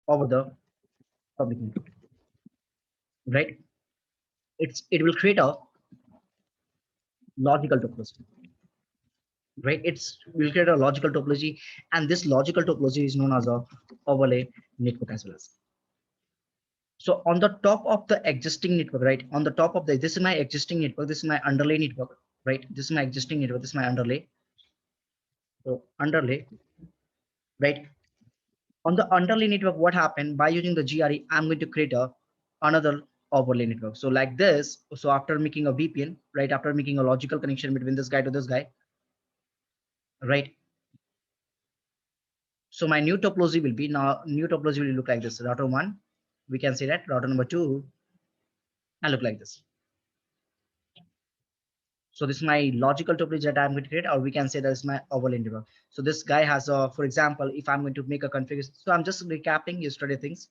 over the public network, right? It will create a logical topology, right? It's will create a logical topology, and this logical topology is known as a overlay network as well as. So on the top of the existing network, right? On the top of this is my existing network, this is my underlay network, right? This is my existing network, this is my underlay. So underlay, right? On the underlay network, what happened by using the GRE, I'm going to create another overlay network. So like this, so after making a VPN, right? After making a logical connection between this guy to this guy, right? So my new topology will be now new topology will look like this. Router one, we can say that router number two, and look like this. So this is my logical topology that I'm going to create, or we can say that is my overlay network. So this guy has a, for example, if I'm going to make a configuration, so I'm just recapping yesterday things.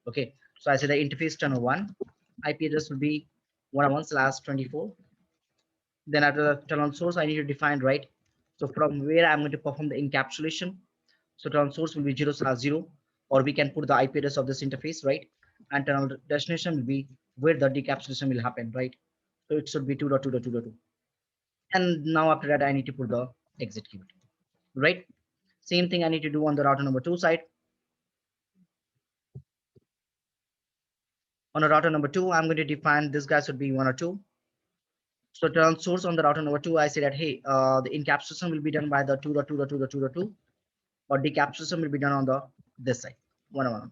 Okay, so I say the interface tunnel one, IP address will be 101/24. Then after the tunnel source, I need to define, right? So from where I'm going to perform the encapsulation. So tunnel source will be 0/0, or we can put the IP address of this interface, right? And tunnel destination will be where the decapsulation will happen, right? So it should be 2.2.2.2. And now after that, I need to put the execute, right? Same thing I need to do on the router number two side. On a router number two, I'm going to define this guy should be 1 or 2. So turn source on the router number two, I say that, hey, the encapsulation will be done by the 2.2.2.2.2, or decapsulation will be done on the this side, 1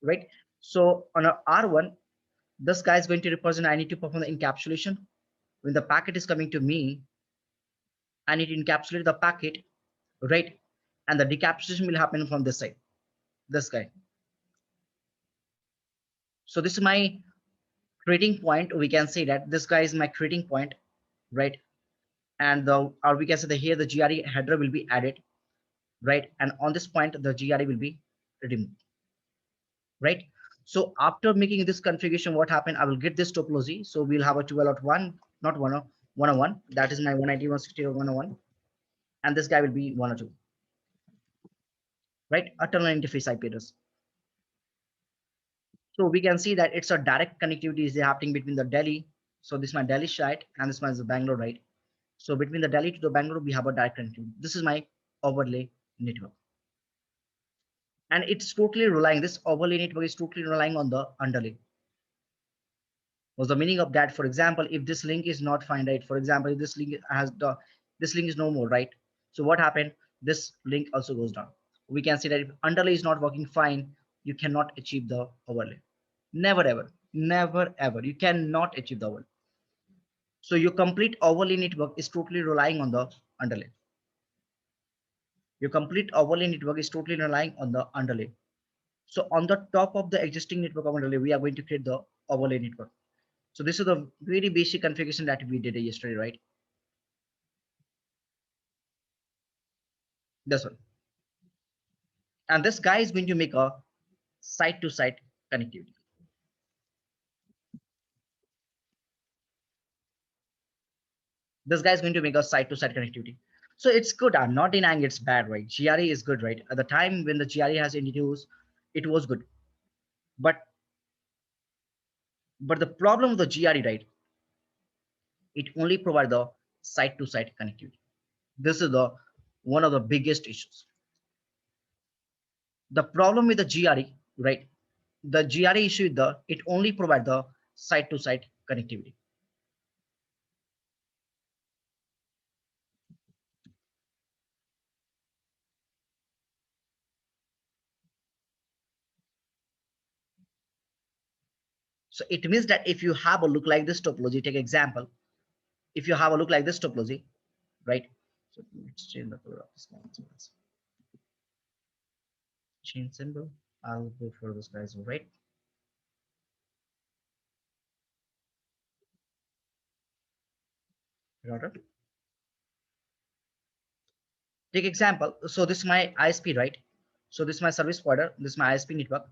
right? So on a R1, this guy is going to represent, I need to perform the encapsulation. When the packet is coming to me, I need to encapsulate the packet, right? And the decapsulation will happen from this side, this guy. So this is my creating point. We can say that this guy is my creating point, right? And the, or we can say that here the GRE header will be added, right? And on this point, the GRE will be removed, right? So after making this configuration, what happened? I will get this topology. So we'll have a 12.1, not 101. That is my 191.168.101, and this guy will be 102, right? A tunnel interface IP address. So we can see that it's a direct connectivity is happening between the Delhi. So this is my Delhi site, and this is the Bangalore, right? So between the Delhi to the Bangalore, we have a direct connectivity. This is my overlay network. And it's totally relying, this overlay network is totally relying on the underlay. What's the meaning of that? For example, if this link is not found, right? For example, if this link has the, this link is no more, right? So what happened? This link also goes down. We can say that if underlay is not working fine, you cannot achieve the overlay. Never ever, never ever. You cannot achieve the overlay. So your complete overlay network is totally relying on the underlay. Your complete overlay network is totally relying on the underlay. So on the top of the existing network overlay, we are going to create the overlay network. So this is the very basic configuration that we did yesterday, right? This one. And this guy is going to make a site-to-site connectivity. This guy is going to make a site-to-site connectivity. So it's good. I'm not denying it's bad, right? GRE is good, right? At the time when the GRE has introduced, it was good. But the problem with the GRE, right? It only provides the site-to-site connectivity. This is the one of the biggest issues. The problem with the GRE, right? The GRE issue is the it only provides the site-to-site connectivity. So it means that if you have a look like this topology, take example. If you have a look like this topology, right? So let's change the color of this guy. Change symbol. I'll go for this guys, right? Router. Take example. So this is my ISP, right? So this is my service provider. This is my ISP network.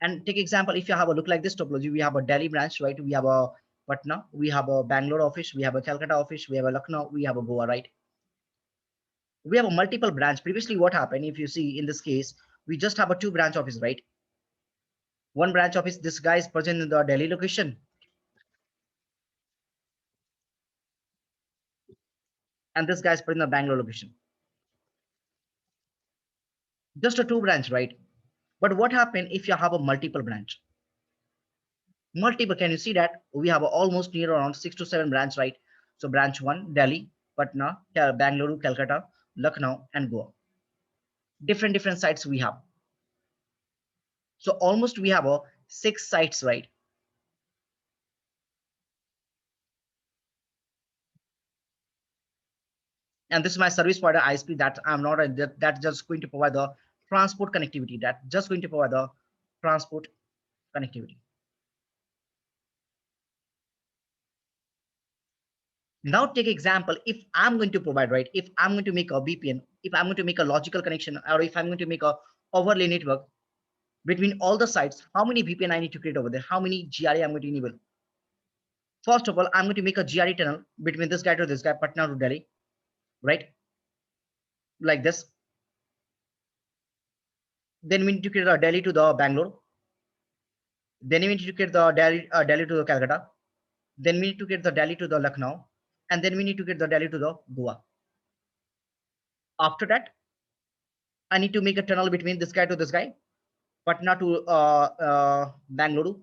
And take example, if you have a look like this topology, we have a Delhi branch, right? We have a Patna, we have a Bangalore office, we have a Calcutta office, we have a Lucknow, we have a Goa, right? We have a multiple branch. Previously, what happened? If you see in this case, we just have a 2 branch office, right? One branch office, this guy is present in the Delhi location, and this guy is present in the Bangalore location. Just a 2 branch, right? But what happens if you have a multiple branch? Multiple, can you see that we have almost near around 6 to 7 branch, right? So branch 1, Delhi, Patna, Bangalore, Calcutta, Lucknow, and Goa. Different sites we have. So almost we have a 6 sites, right? And this is my service provider ISP that I'm not that's just going to provide the transport connectivity, that just going to provide the transport connectivity. Now take example, if I'm going to provide, right, if I'm going to make a VPN, if I'm going to make a logical connection, or if I'm going to make a overlay network between all the sites, how many VPN I need to create over there? How many GRE I'm going to enable? First of all, I'm going to make a GRE tunnel between this guy to this guy, Patna to Delhi, right? Like this. Then we need to create a Delhi to the Bangalore. Then we need to create the Delhi to the Calcutta. Then we need to get the Delhi to the Lucknow, and then we need to get the Delhi to the Goa. After that, I need to make a tunnel between this guy to this guy, Patna to Bangalore,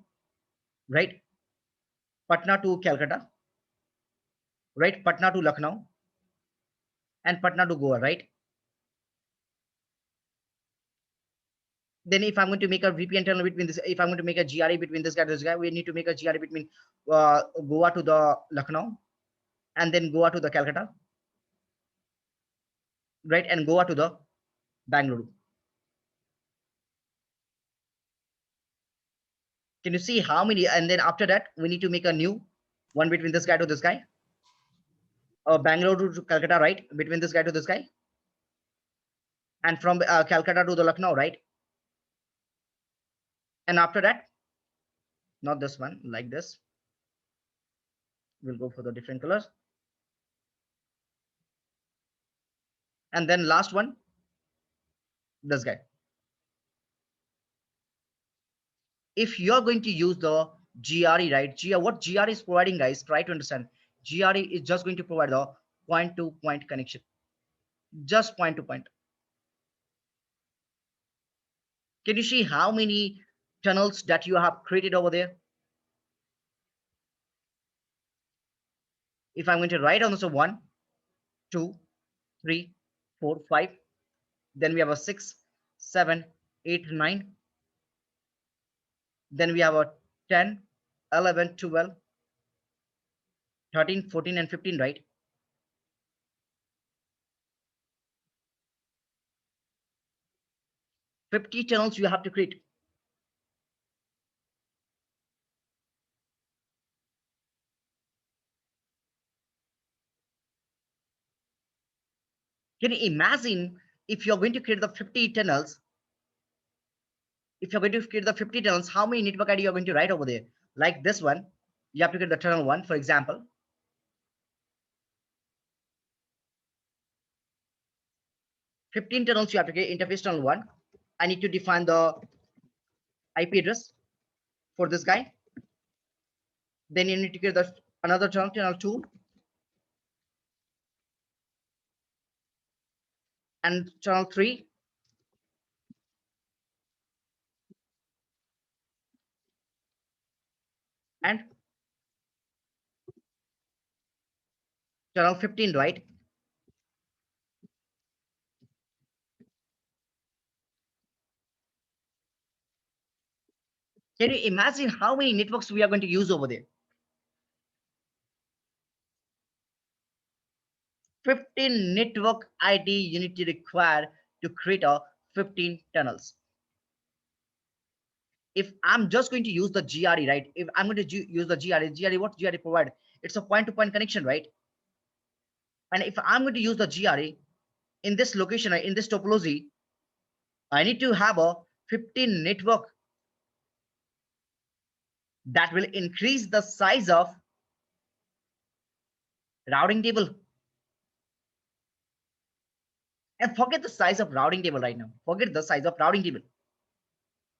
right? Patna to Calcutta, right? Patna to Lucknow, and Patna to Goa, right? Then if I'm going to make a VPN tunnel between this, if I'm going to make a GRE between this guy to this guy, we need to make a GRE between Goa to the Lucknow, and then Goa to the Calcutta, right? And Goa to the Bangalore. Can you see how many? And then after that, we need to make a new one between this guy to this guy. Bangalore to Calcutta, right? Between this guy to this guy. And from Calcutta to the Lucknow, right? And after that, not this one, like this. We'll go for the different colors. And then last one, this guy. If you're going to use the GRE, right? What GRE is providing, guys, try to understand. GRE is just going to provide the point-to-point connection. Just point to point. Can you see how many tunnels that you have created over there? If I'm going to write on this, 1, 2, 3, 4, 5, then we have a 6, 7, 8, 9. Then we have a 10, 11, 12, 13, 14, and 15, right? 50 channels you have to create. Can you imagine if you're going to create the 50 tunnels? If you're going to create the 50 tunnels, how many network ID you're going to write over there? Like this one, you have to create the tunnel 1, for example. 15 tunnels you have to create interface tunnel 1. I need to define the IP address for this guy. Then you need to create the another tunnel 2, and channel 3, and channel 15, right? Can you imagine how many networks we are going to use over there? 15 network ID you need to require to create a 15 tunnels. If I'm just going to use the GRE, right? If I'm going to use the GRE, what GRE provide? It's a point-to-point connection, right? And if I'm going to use the GRE in this location, in this topology, I need to have a 15 network that will increase the size of routing table. And forget the size of routing table right now. Forget the size of routing table.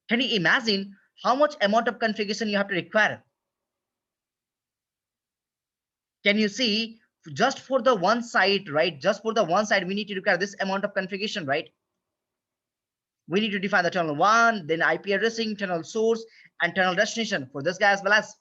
Can you imagine how much amount of configuration you have to require? Can you see just for the one side, right? Just for the one side, we need to require this amount of configuration, right? We need to define the tunnel 1, then IP addressing, tunnel source, and tunnel destination for this guy as well as.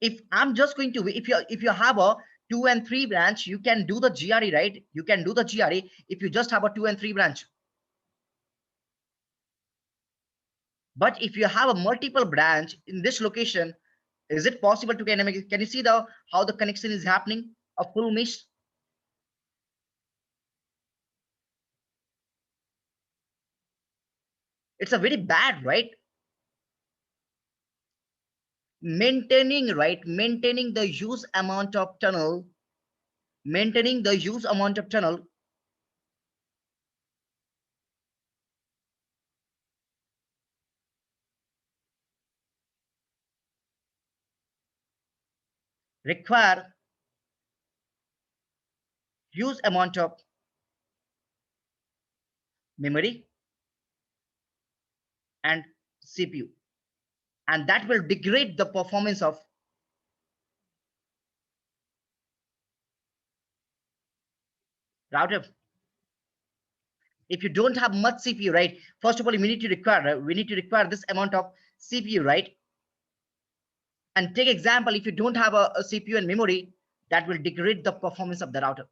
If I'm just going to, if you have a 2 and 3 branch, you can do the GRE, right? You can do the GRE if you just have a 2 and 3 branch. But if you have a multiple branch in this location, is it possible to can you see the how the connection is happening? A full mesh. It's a very bad, right? Maintaining, right? Maintaining the use amount of tunnel, maintaining the use amount of tunnel require huge amount of memory and CPU, and that will degrade the performance of router. If you don't have much CPU, right? First of all, we need to require this amount of CPU, right? And take example, if you don't have a CPU and memory, that will degrade the performance of the router.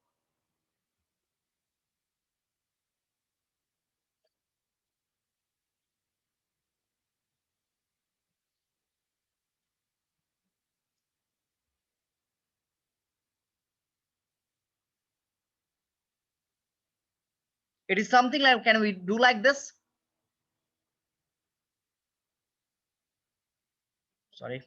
It is something like, can we do like this? Sorry.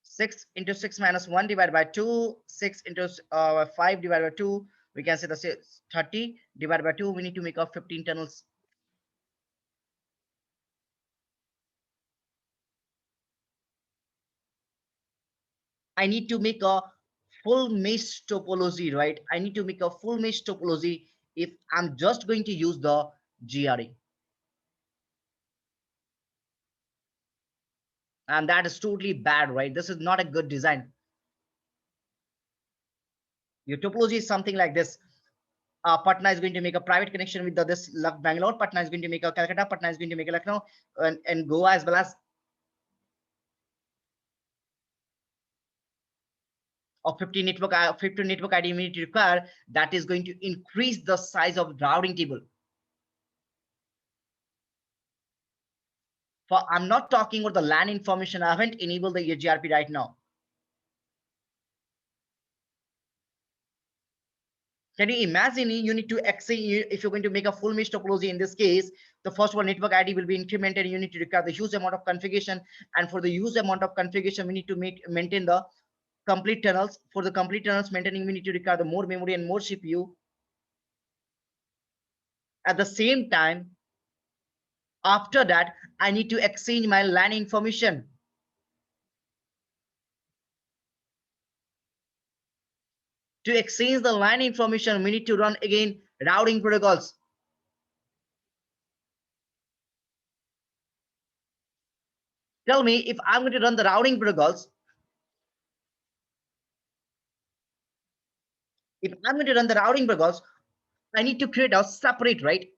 6 into 6 minus 1 divided by 2, 6 into 5 divided by 2, we can say the 30 divided by 2, we need to make up 15 tunnels. I need to make a full mesh topology, right? I need to make a full mesh topology if I'm just going to use the GRE. And that is totally bad, right? This is not a good design. Your topology is something like this. Patna is going to make a private connection with this Bangalore. Patna is going to make a Calcutta. Patna is going to make a Lucknow and Goa as well as of 50 network ID we need to require. That is going to increase the size of routing table. For I'm not talking about the LAN information. I haven't enabled the NHRP right now. Can you imagine you need to exchange if you're going to make a full mesh topology in this case, the first one network ID will be incremented. You need to require the huge amount of configuration. And for the huge amount of configuration, we need to maintain the complete tunnels. For the complete tunnels maintaining, we need to require the more memory and more CPU. At the same time, after that, I need to exchange my LAN information. To exchange the LAN information, we need to run again routing protocols. Tell me, if I'm going to run the routing protocols, if I'm going to run the routing protocols, I need to create a separate, right?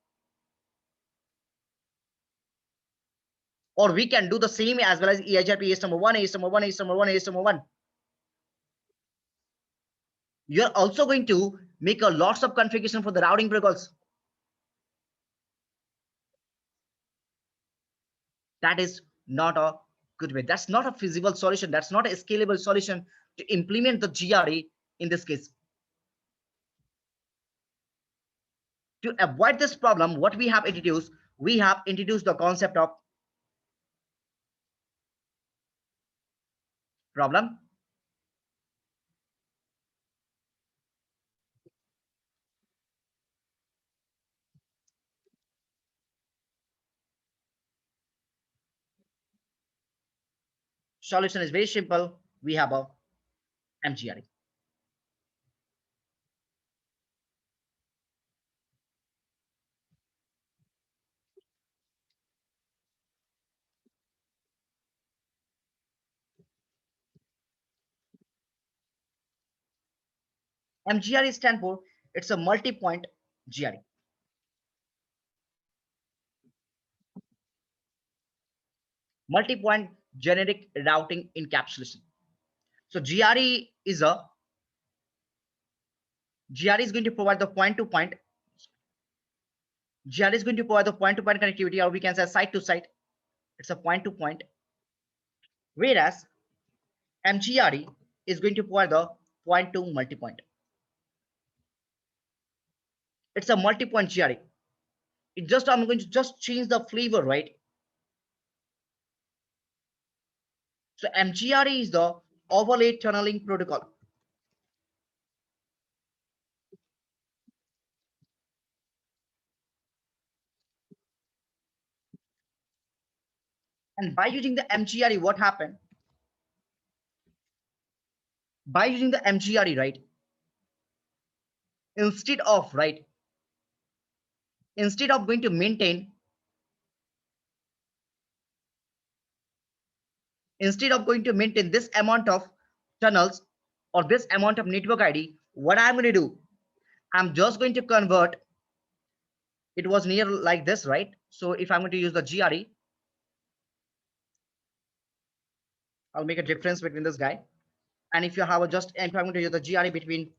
Or we can do the same as well as EHRP AS number 1, AS number 1, AS number 1, AS number 1. You're also going to make a lots of configuration for the routing protocols. That is not a good way. That's not a feasible solution. That's not a scalable solution to implement the GRE in this case. To avoid this problem, what we have introduced the concept of problem Solution is very simple. We have a M-GRE. M-GRE stand for, it's a multi-point GRE. Multi-point generic routing encapsulation. So GRE is going to provide the point-to-point. GRE is going to provide the point-to-point connectivity, or we can say site-to-site. It's a point-to-point. Whereas M-GRE is going to provide the point-to-multi-point. It's a multi-point GRE. I'm going to just change the flavor, right? So M-GRE is the overlay tunneling protocol. And by using the M-GRE, what happened? By using the M-GRE, right? Instead of going to maintain, this amount of tunnels or this amount of network ID, what I'm going to do, I'm just going to convert. It was near like this, right? So if I'm going to use the GRE, I'll make a difference between this guy. And if you have if I'm going to use the GRE between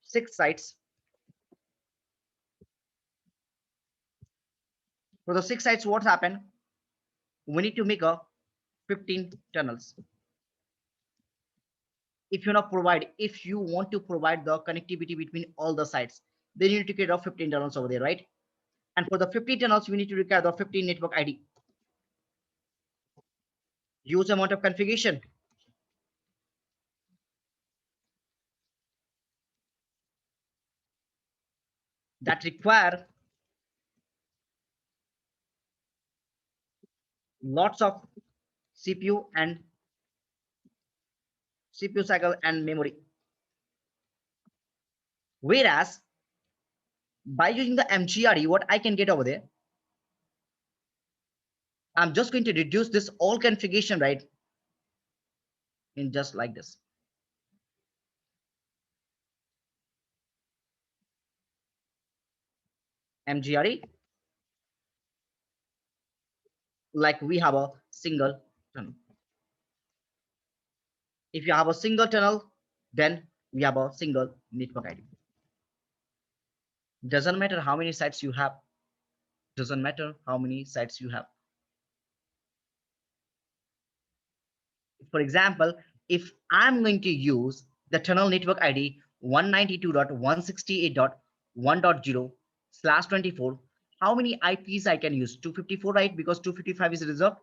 6 sites, for the 6 sites, what's happened? We need to make a 15 tunnels. If you want to provide the connectivity between all the sites, then you need to create 15 tunnels over there, right? And for the 15 tunnels, we need to require the 15 network ID. Huge amount of configuration. That require lots of CPU cycle and memory. Whereas by using the M-GRE, what I can get over there, I'm just going to reduce this all configuration, right? In just like this. M-GRE, like we have a single tunnel. If you have a single tunnel, then we have a single network ID. Doesn't matter how many sites you have. Doesn't matter how many sites you have. For example, if I'm going to use the tunnel network ID 192.168.1.0/24, how many IPs I can use? 254, right? Because 255 is reserved.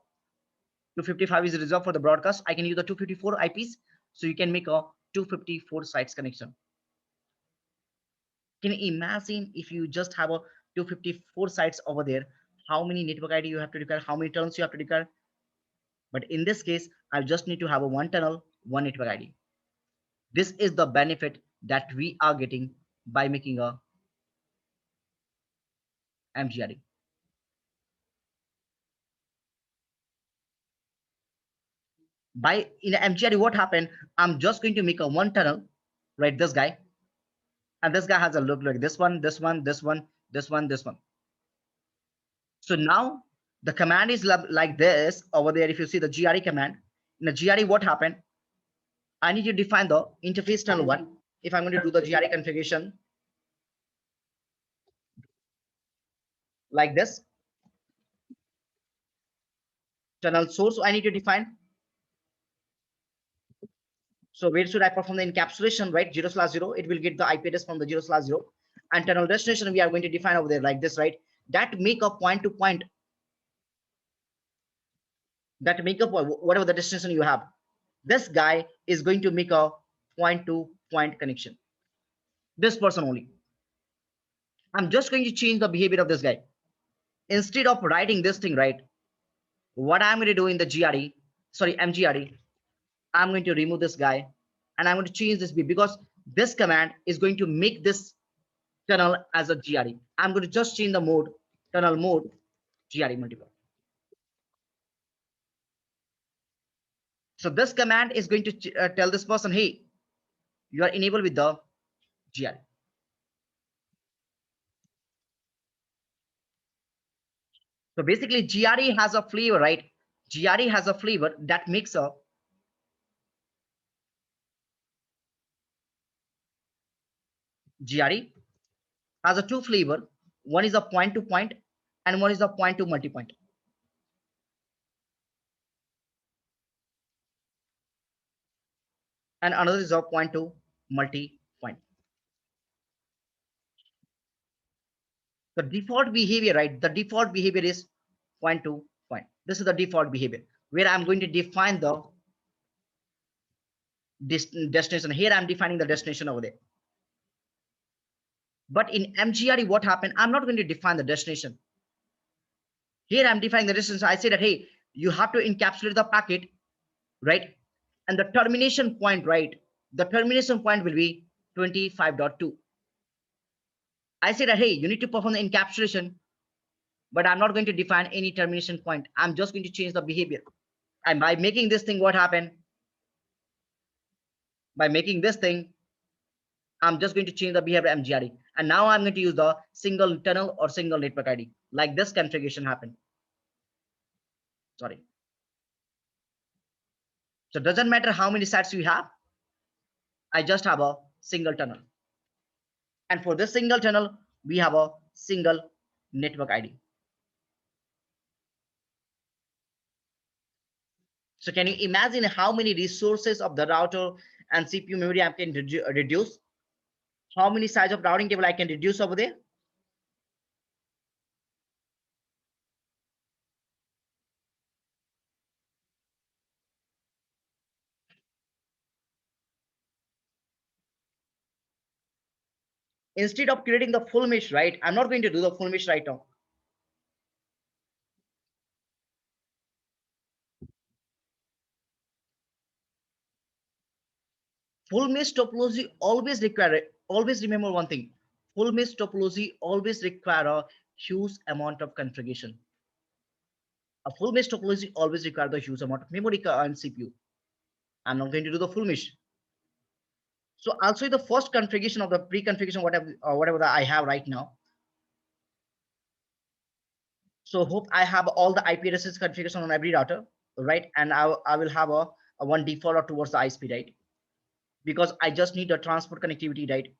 255 is reserved for the broadcast. I can use the 254 IPs. So you can make a 254 sites connection. Can you imagine if you just have a 254 sites over there, how many network ID you have to require, how many tunnels you have to require? But in this case, I just need to have a one tunnel, one network ID. This is the benefit that we are getting by making a M-GRE. By in M-GRE, what happened? I'm just going to make a one tunnel, right? This guy, and this guy has a look like this one, this one, this one, this one, this one. So now the command is like this over there. If you see the GRE command, in the GRE, what happened? I need to define the interface tunnel one. If I'm going to do the GRE configuration like this, tunnel source, so I need to define. So where should I perform the encapsulation, right? 0/0, it will get the IP address from the 0/0. And tunnel destination, we are going to define over there like this, right? That make a point to point. That make up whatever the destination you have. This guy is going to make a point to point connection. This person only. I'm just going to change the behavior of this guy. Instead of writing this thing, right? What I'm going to do in the GRE, sorry, MGRE. I'm going to remove this guy and I'm going to change this B because this command is going to make this tunnel as a GRE. I'm going to just change the mode, tunnel mode, GRE multiple. So this command is going to tell this person, hey, you are enabled with the GRE. So basically GRE has a flavor, right? GRE has a flavor that makes a GRE has a two flavor. One is a point to point and one is a point to multi-point. And another is a point to multi-point. The default behavior, right? The default behavior is point to point. This is the default behavior where I'm going to define the destination. Here I'm defining the destination over there. But in M-GRE, what happened? I'm not going to define the destination. Here I'm defining the destination. I say that, hey, you have to encapsulate the packet, right? And the termination point, right? The termination point will be 25.2. I say that, hey, you need to perform the encapsulation, but I'm not going to define any termination point. I'm just going to change the behavior. And by making this thing, what happened? By making this thing, I'm just going to change the behavior M-GRE. And now I'm going to use the single tunnel or single network ID. Like this configuration happened. Sorry. So it doesn't matter how many sites you have. I just have a single tunnel. And for this single tunnel, we have a single network ID. So can you imagine how many resources of the router and CPU memory I can reduce? How many size of routing table I can reduce over there? Instead of creating the full mesh, right? I'm not going to do the full mesh right now. Full mesh topology always require, always remember one thing. Full mesh topology always require a huge amount of configuration. A full mesh topology always require the huge amount of memory and CPU. I'm not going to do the full mesh. So I'll show you the first configuration of the pre-configuration, whatever that I have right now. So hope I have all the IP addresses configuration on every router, right? And I will have a one default or towards the ISP, right? Because I just need a transport connectivity, right?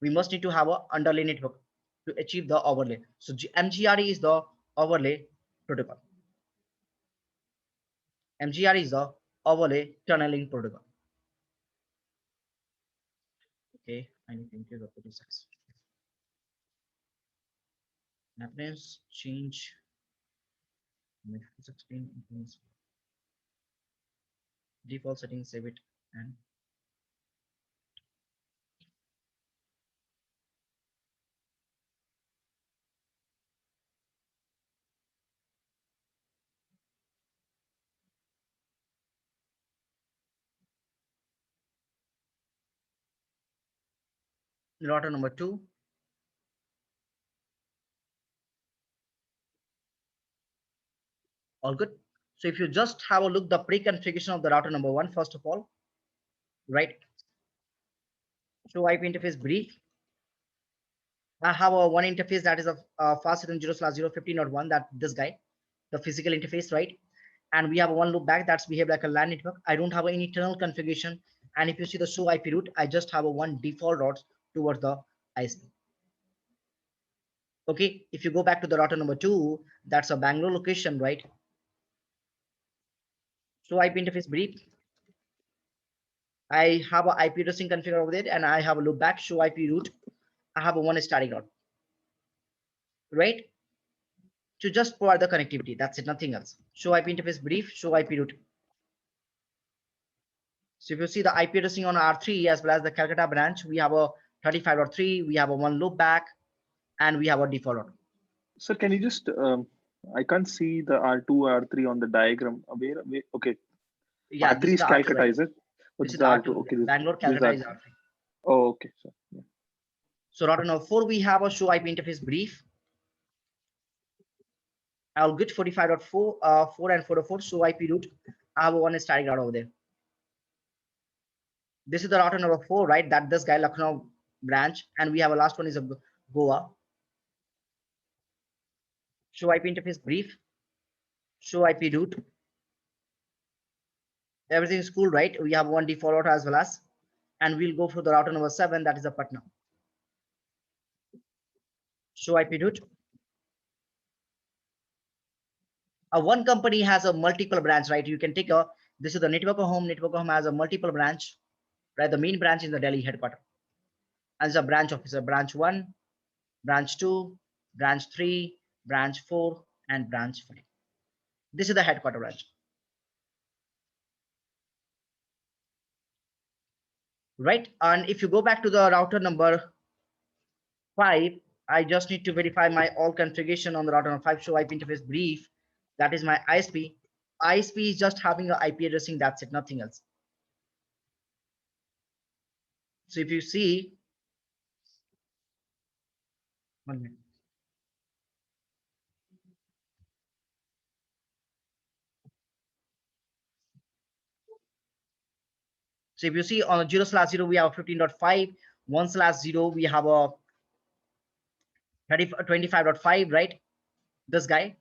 We must need to have a underlay network to achieve the overlay. So M-GRE is the overlay protocol. M-GRE is the overlay tunneling protocol. Okay, I need to increase the 36. Happens change. Default settings, save it, and router number 2. All good. So if you just have a look, the pre-configuration of the router number 1, first of all, right? Show IP interface brief. I have a one interface that is a faster than 0/015.1, that this guy, the physical interface, right? And we have a one loop back that's behave like a LAN network. I don't have any internal configuration. And if you see the show IP route, I just have a one default route towards the ISP. Okay, if you go back to the router number 2, that's a Bangalore location, right? So IP interface brief. I have a IP addressing configured over there, and I have a loop back, show IP route. I have a one static route, right? To just provide the connectivity. That's it, nothing else. Show IP interface brief, show IP route. So if you see the IP addressing on R3 as well as the Calcutta branch, we have a 35.3, we have a one loop back, and we have a default route. Sir, can you just I can't see the R2, R3 on the diagram. Where? Okay. Yeah, this R3 is is the R2, Calcutta, right? is it? Oh, This this is is the R2. R2. Okay, Bangalore, this is Calcutta is R2. R3. Oh, okay. So, yeah. So router number 4, we have a show IP interface brief. I'll get 45.4, 4 and 404 show IP route. I have one static route over there. This is the router number 4, right? That this guy Lucknow branch, and we have a last one is a Goa. Show IP interface brief. Show IP route. Everything is cool, right? We have one default router as well as, and we'll go for the router number 7, that is a Patna. Show IP route. One company has a multiple branch, right? You can take a, this is the network home. Network home has a multiple branch, right? The main branch is the Delhi headquarters. As a branch officer, branch 1, branch 2, branch 3, branch 4, and branch 5. This is the headquarter branch. Right? And if you go back to the router number 5, I just need to verify my all configuration on the router number 5. Show IP interface brief. That is my ISP. ISP is just having an IP addressing. That's it, nothing else. So if you see, 1 minute. So if you see on 0/0, we have 15.5, 1/0, we have a 25.5, right? This guy,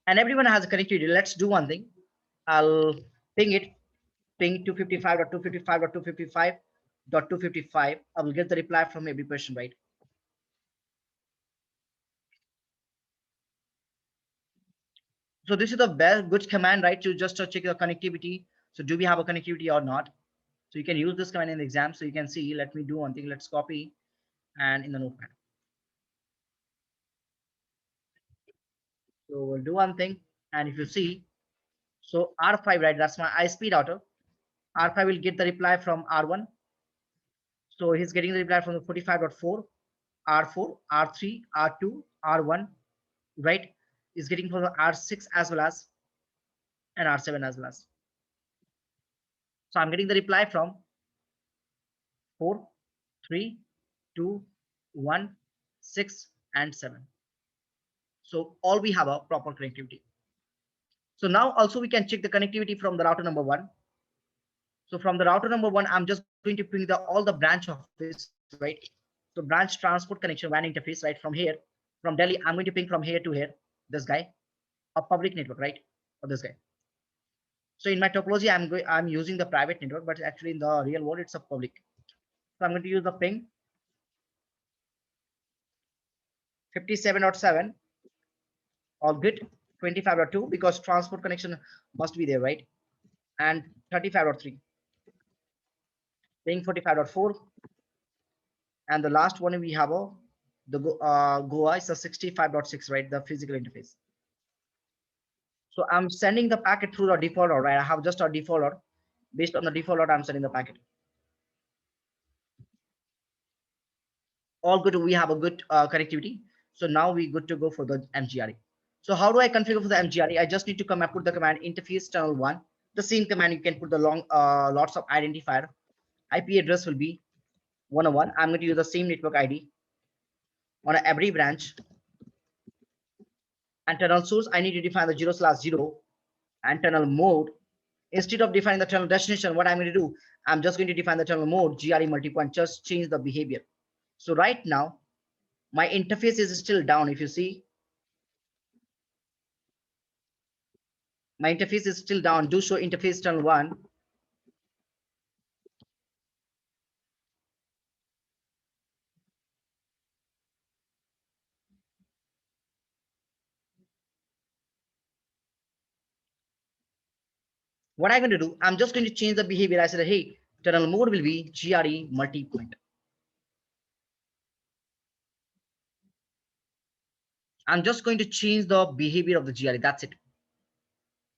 and everyone has a connectivity. Let's do one thing. I'll ping it, ping 255.255.255.255. I will get the reply from every person, right? So this is the best good command, right? To just check the connectivity. So do we have a connectivity or not? So you can use this command in the exam. So you can see, let me do one thing. Let's copy and in the notepad. So we'll do one thing. And if you see, so R5, right? That's my ISP router. R5 will get the reply from R1. So he's getting the reply from the 45.4, R4, R3, R2, R1, right? Is getting from the R6 as well as, and R7 as well as. So I'm getting the reply from 4, 3, 2, 1, 6, and 7. So all we have a proper connectivity. So now also we can check the connectivity from the router number 1. So from the router number 1, I'm just going to ping the all the branch office, right? So branch transport connection WAN interface, right? From here, from Delhi, I'm going to ping from here to here, this guy, a public network, right? For this guy. So in my topology, I'm using the private network, but actually in the real world, it's a public. So I'm going to use the ping 57.7, all good, 25.2, because transport connection must be there, right? And 35.3, ping 45.4, and the last one we have a the Goa is a 65.6, right? The physical interface. So I'm sending the packet through the default route, right? I have just a default route. Based on the default route, I'm sending the packet. All good. We have a good connectivity. So now we good to go for the M-GRE. So how do I configure for the M-GRE? I just need to come and put the command interface tunnel 1. The same command you can put the long lots of identifier. IP address will be 101. I'm going to use the same network ID on every branch. And tunnel source, I need to define the 0/0 and tunnel mode. Instead of defining the tunnel destination, what I'm going to do, I'm just going to define the tunnel mode, GRE multi-point, just change the behavior. So right now, my interface is still down. If you see, my interface is still down. Do show interface tunnel 1. What I'm going to do, I'm just going to change the behavior. I said, hey, tunnel mode will be GRE multi-point. I'm just going to change the behavior of the GRE. That's it.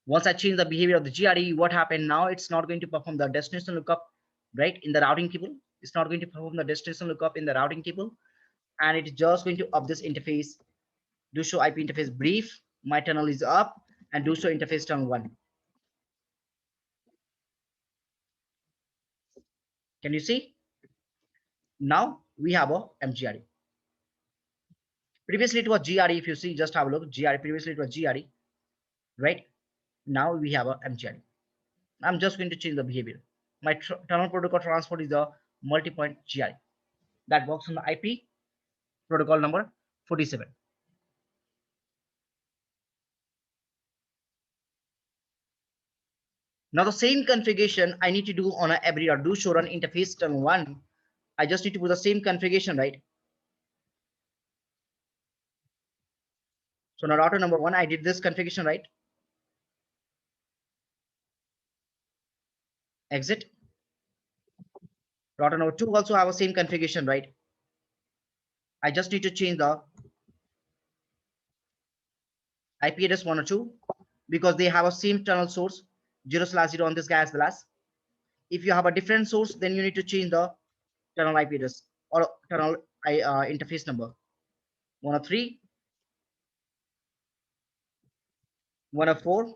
Once I change the behavior of the GRE, what happened now? It's not going to perform the destination lookup, right? In the routing table. It's not going to perform the destination lookup in the routing table. And it's just going to up this interface, do show IP interface brief My tunnel is up and do so interface tunnel 1. Can you see? Now we have a M-GRE. Previously it was GRE. If you see, just have a look. GRE. Previously it was GRE, right? Now we have a M-GRE. I'm just going to change the behavior. My tunnel protocol transport is a multi-point GRE that works on the IP protocol number 47. Now the same configuration I need to do on a every do show run interface tunnel 1. I just need to put the same configuration, right? So now router number 1, I did this configuration, right? Exit. Router number 2 also have the same configuration, right? I just need to change the IP address 1 or 2 because they have a same tunnel source 0/0 on this guy as well as. If you have a different source, then you need to change the tunnel IP address or tunnel interface number. 103, 104,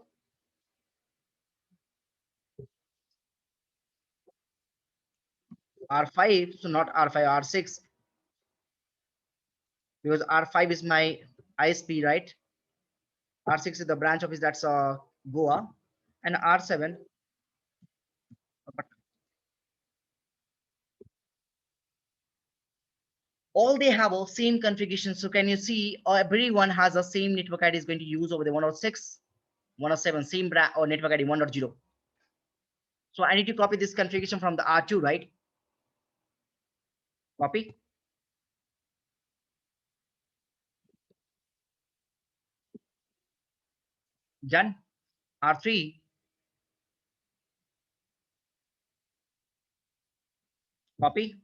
R5, so not R5, R6, because R5 is my ISP, right? R6 is the branch office that's Goa, and R7. But all they have a same configuration. So can you see everyone has the same network ID is going to use over the 106, 107, same brand or network ID 1.0. So I need to copy this configuration from the R2, right? Copy. Done. R3, copy.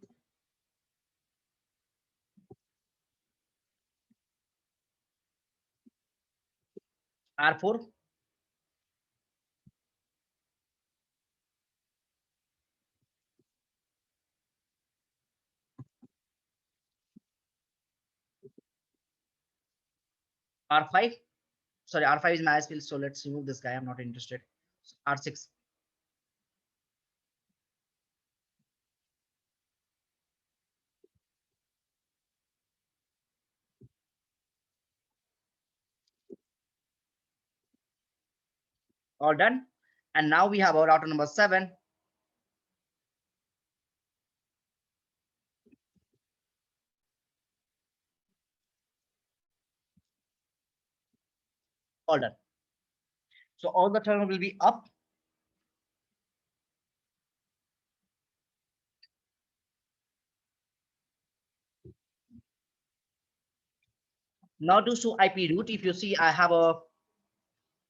R4, R5. Sorry, R5 is my ISP, so let's remove this guy. I'm not interested. R6. All done. And now we have our router number 7. All done. So all the terminal will be up. Now to show IP route, if you see, I have a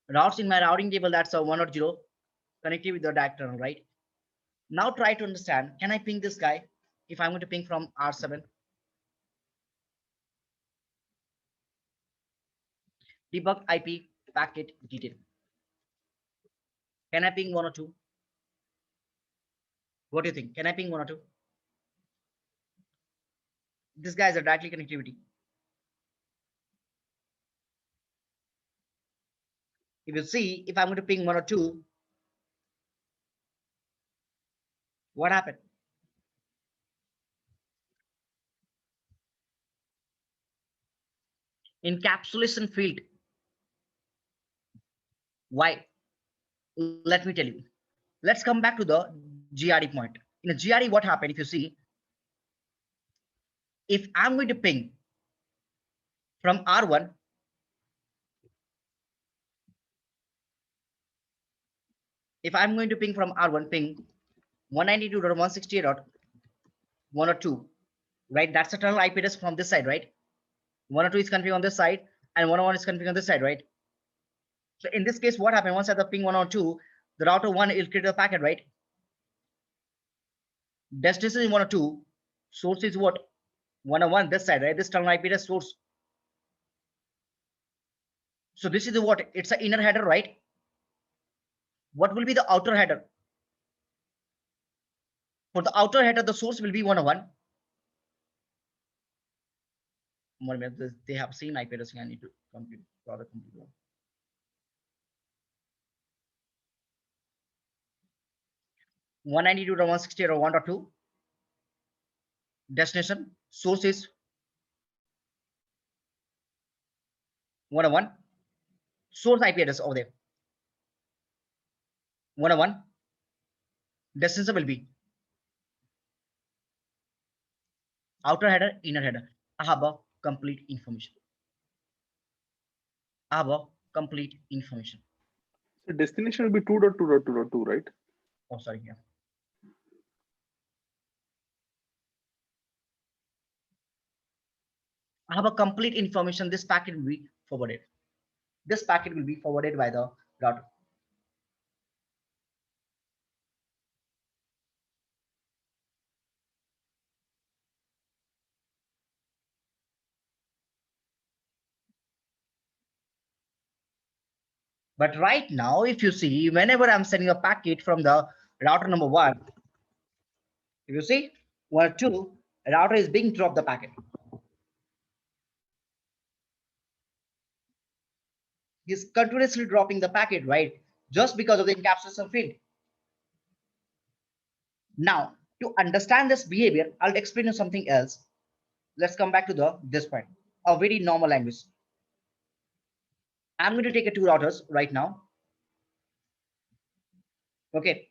routes in my routing table that's a 1.0 connected with the direct terminal, right? Now try to understand, can I ping this guy if I'm going to ping from R7? Debug IP packet detail. Can I ping 1 or 2? What do you think? Can I ping 1 or 2? This guy is a directly connectivity. If you see, if I'm going to ping 1 or 2, what happened? Encapsulation field. Why? Let me tell you. Let's come back to the GRE point. In a GRE, what happened? If you see, if I'm going to ping from R1, if I'm going to ping from R1, ping 192.168.102, right? That's the tunnel IP address from this side, right? 102 is configured on this side, and 101 is configured on this side, right? So in this case, what happened? Once I have the ping 102, the router 1 will create a packet, right? Destination is 102, source is what? 101 this side, right? This tunnel IP address source. So this is the what? It's an inner header, right? What will be the outer header? For the outer header, the source will be 101. 1 minute, they have same IP address. I need to complete. 192.168.1.2. Destination source is 101. Source IP address over there 101. Destination will be outer header, inner header. I have a complete information. I have a complete information. So destination will be 2.2.2.2, right? Oh, sorry, yeah. I have a complete information. This packet will be forwarded. This packet will be forwarded by the router. But right now, if you see, whenever I'm sending a packet from the router number 1, if you see, 1 or 2, router is being dropped the packet. He's continuously dropping the packet, right? Just because of the encapsulation field. Now, to understand this behavior, I'll explain you something else. Let's come back to this point. A very normal language. I'm going to take 2 routers right now. Okay.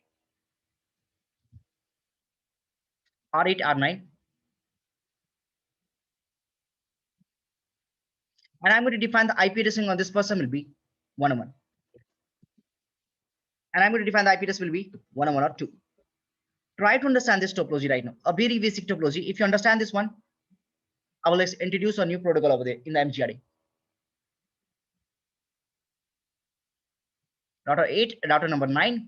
R8, R9. And I'm going to define the IP addressing on this person will be 101. And I'm going to define the IP address will be 101 or 2. Try to understand this topology right now. A very basic topology. If you understand this one, I will introduce a new protocol over there in the M-GRE. Router 8, router number 9.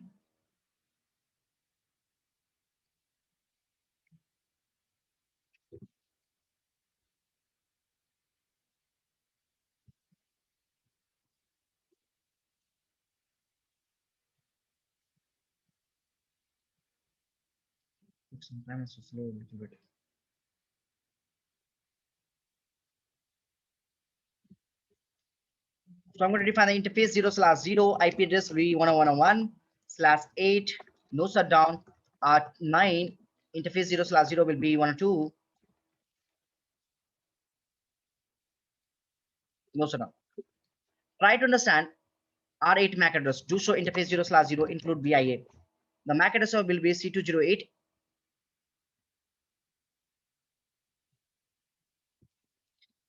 Sometimes it's slow a little bit. So I'm going to define the interface 0/0 IP address will be 101.1/8. No shutdown. 9 interface 0/0 will be 102. No shutdown. Try to understand R8 MAC address. Do show interface 0/0 include VIA. The MAC address will be C208.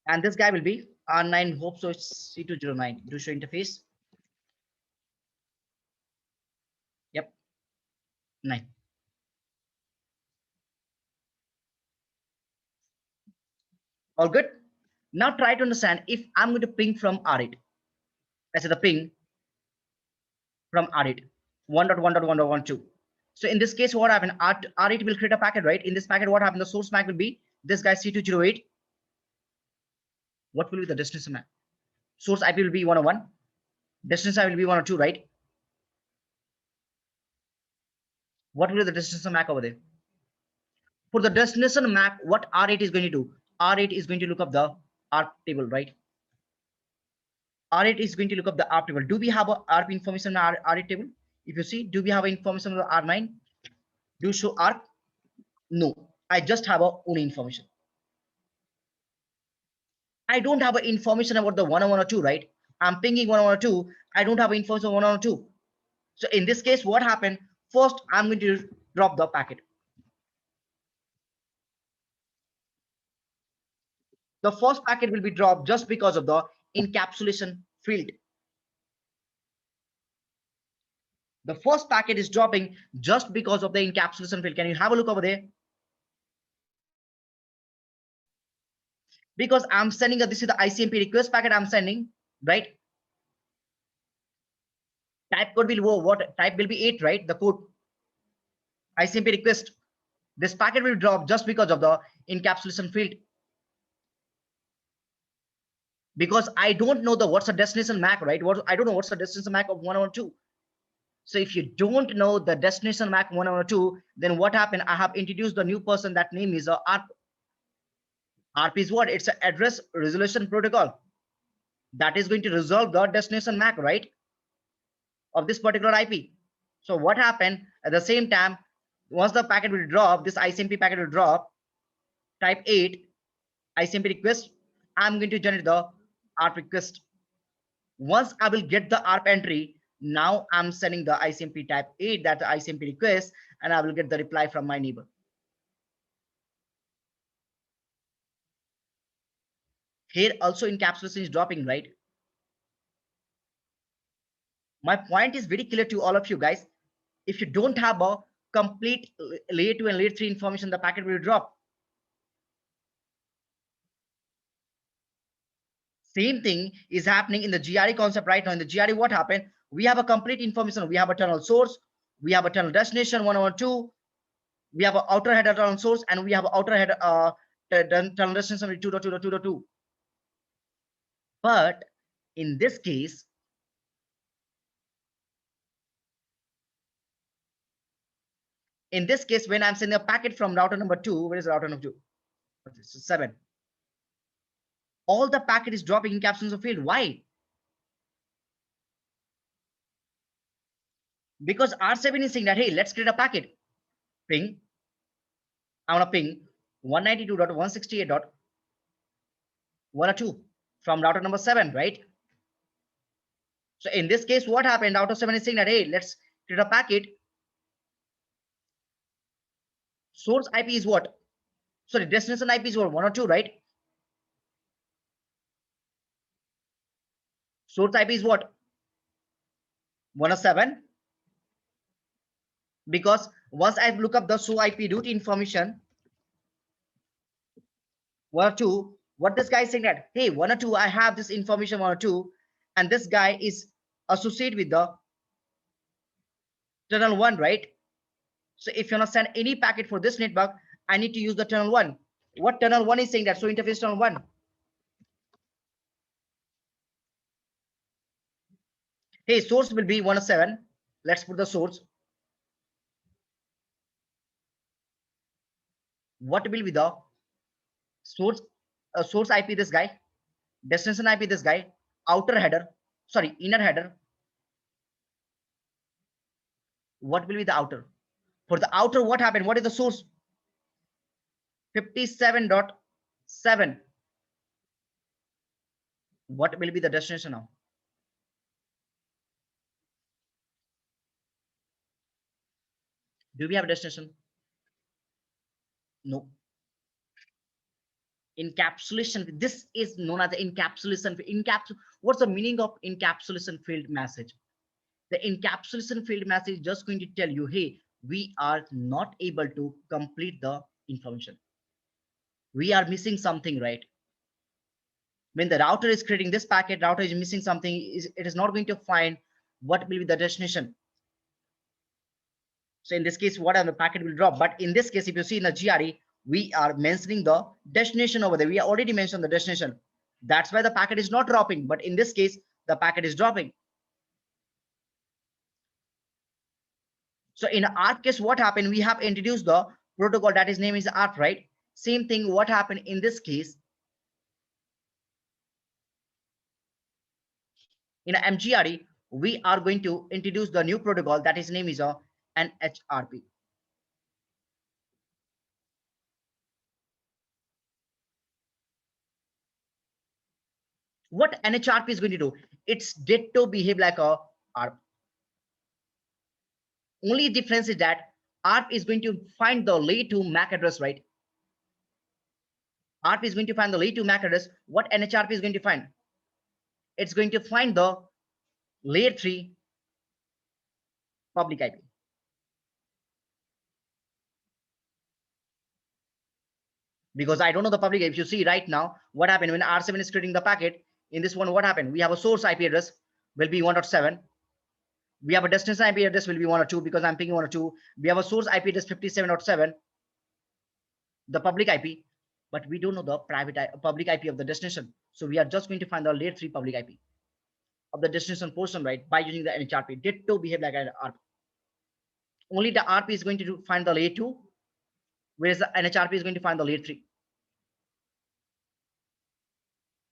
And this guy will be R9. Hope so. It's C209. Do show interface. Yep. 9. All good. Now try to understand if I'm going to ping from R8. Let's say the ping from R8 1.1.1.12. So in this case, what happened? R8 will create a packet, right? In this packet, what happened? The source MAC will be this guy C208. What will be the destination MAC? Source IP will be 101. Destination IP will be 102, right? What will be the destination MAC over there? For the destination MAC, what R8 is going to do? R8 is going to look up the ARP table, right? R8 is going to look up the ARP table. Do we have a ARP information in our R8 table? If you see, do we have information on the R9? Do you show ARP? No, I just have a only information. I don't have information about the 102, right? I'm pinging 102. I don't have information on 102. So in this case, what happened? First, I'm going to drop the packet. The first packet will be dropped just because of the encapsulation field. The first packet is dropping just because of the encapsulation field. Can you have a look over there? Because I'm sending this is the ICMP request packet I'm sending, right? Type code will what type will be 8, right? The code ICMP request. This packet will drop just because of the encapsulation field. Because I don't know what's the destination MAC, right? I don't know what's the destination MAC of 102. So if you don't know the destination MAC 102, then what happened? I have introduced the new person. That name is ARP. ARP is what? It's an address resolution protocol that is going to resolve the destination MAC, right, of this particular IP. So what happened at the same time? Once the packet will drop, this ICMP packet will drop, type 8 ICMP request. I'm going to generate the ARP request. Once I will get the ARP entry, now I'm sending the ICMP type 8, that the ICMP request, and I will get the reply from my neighbor. Here also encapsulation is dropping, right? My point is very clear to all of you guys. If you don't have a complete layer 2 and layer 3 information, the packet will drop. Same thing is happening in the GRE concept right now. In the GRE, what happened? We have a complete information. We have a tunnel source, we have a tunnel destination 1 over 2, we have an outer header tunnel source, and we have an outer header tunnel destination 2.2.2.2. But in this case, when I'm sending a packet from router number 2, where is router number 2? 7. All the packet is dropping encapsulation field. Why? Because R7 is saying that, hey, let's create a packet. Ping. I want to ping 192.168.102 from router number 7, right? So in this case, what happened? Router 7 is saying that, hey, let's create a packet. Source IP is what? Sorry, destination IP is what? 102, right? Source IP is what? 107. Because once I look up the source IP route information, 102, what this guy is saying that, hey, 102, I have this information 102, and this guy is associated with the tunnel 1, right? So if you want to send any packet for this network, I need to use the tunnel 1. What tunnel 1 is saying that? So interface tunnel 1. Hey, source will be 107. Let's put the source. What will be the source? Source IP this guy, destination IP this guy, outer header, sorry, inner header. What will be the outer? For the outer, what happened? What is the source? 57.7. What will be the destination now? Do we have a destination? No. Encapsulation. This is known as the encapsulation. What's the meaning of encapsulation field message? The encapsulation field message is just going to tell you, hey, we are not able to complete the information. We are missing something, right? When the router is creating this packet, router is missing something, it is not going to find what will be the destination. So in this case, what are the packet will drop. But in this case, if you see in the GRE, we are mentioning the destination over there. We already mentioned the destination. That's why the packet is not dropping. But in this case, the packet is dropping. So in ARP case, what happened? We have introduced the protocol that is name is ARP, right? Same thing. What happened in this case? In M-GRE, we are going to introduce the new protocol that is name is a NHRP. What NHRP is going to do? It's ditto behave like a ARP. Only difference is that ARP is going to find the layer 2 MAC address, right? ARP is going to find the layer 2 MAC address. What NHRP is going to find? It's going to find the layer 3 public IP. Because I don't know the public. If you see right now, what happened when R7 is creating the packet, in this one, what happened? We have a source IP address will be 1.7. We have a destination IP address will be 1 or 2 because I'm picking 1 or 2. We have a source IP address 57.7, the public IP, but we don't know the public IP of the destination. So we are just going to find the layer 3 public IP of the destination portion, right, by using the NHRP. Ditto behave like an ARP. Only the ARP is going to find the layer 2, whereas the NHRP is going to find the layer 3.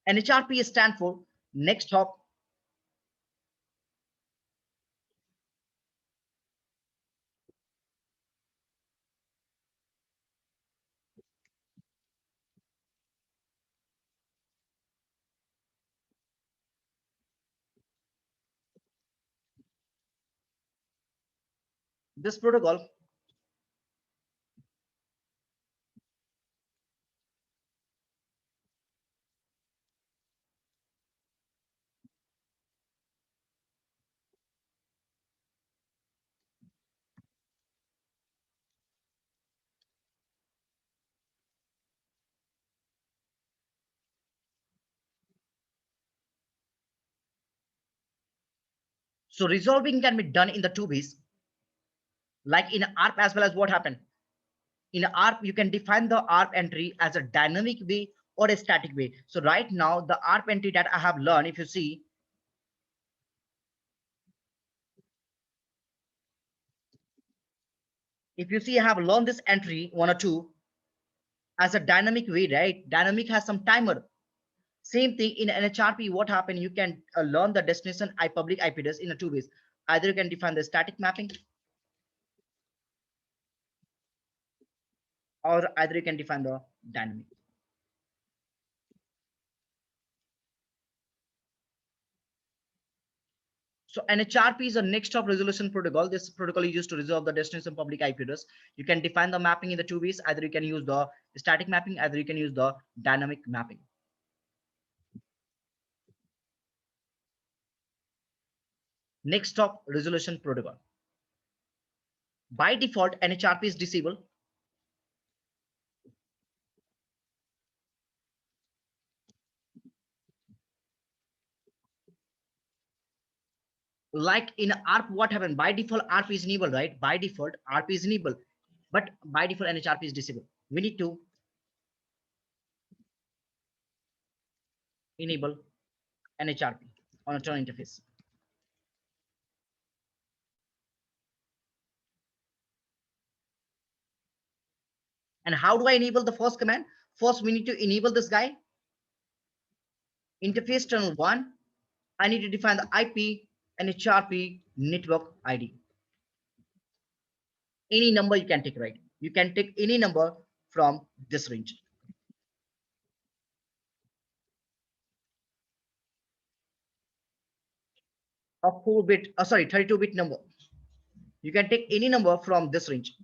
NHRP stands for next hop This protocol so resolving can be done in the two ways, like in ARP as well as what happened. In ARP, you can define the ARP entry as a dynamic way or a static way. So right now, the ARP entry that I have learned, if you see, I have learned this entry 1 or 2 as a dynamic way, right? Dynamic has some timer. Same thing in NHRP, what happened? You can learn the destination public IP address in a two ways. Either you can define the static mapping, or either you can define the dynamic. So NHRP is a next hop resolution protocol. This protocol is used to resolve the destination public IP address. You can define the mapping in the two ways. Either you can use the static mapping, either you can use the dynamic mapping. Next hop resolution protocol. By default, NHRP is disabled. Like in ARP, what happened? By default, ARP is enabled, right? By default, ARP is enabled, but by default, NHRP is disabled. We need to enable NHRP on a terminal interface. And how do I enable the first command? First, we need to enable this guy, interface terminal 1. I need to define the IP NHRP network ID. Any number you can take, right? You can take any number from this range. A 4-bit, 32-bit number. You can take any number from this range.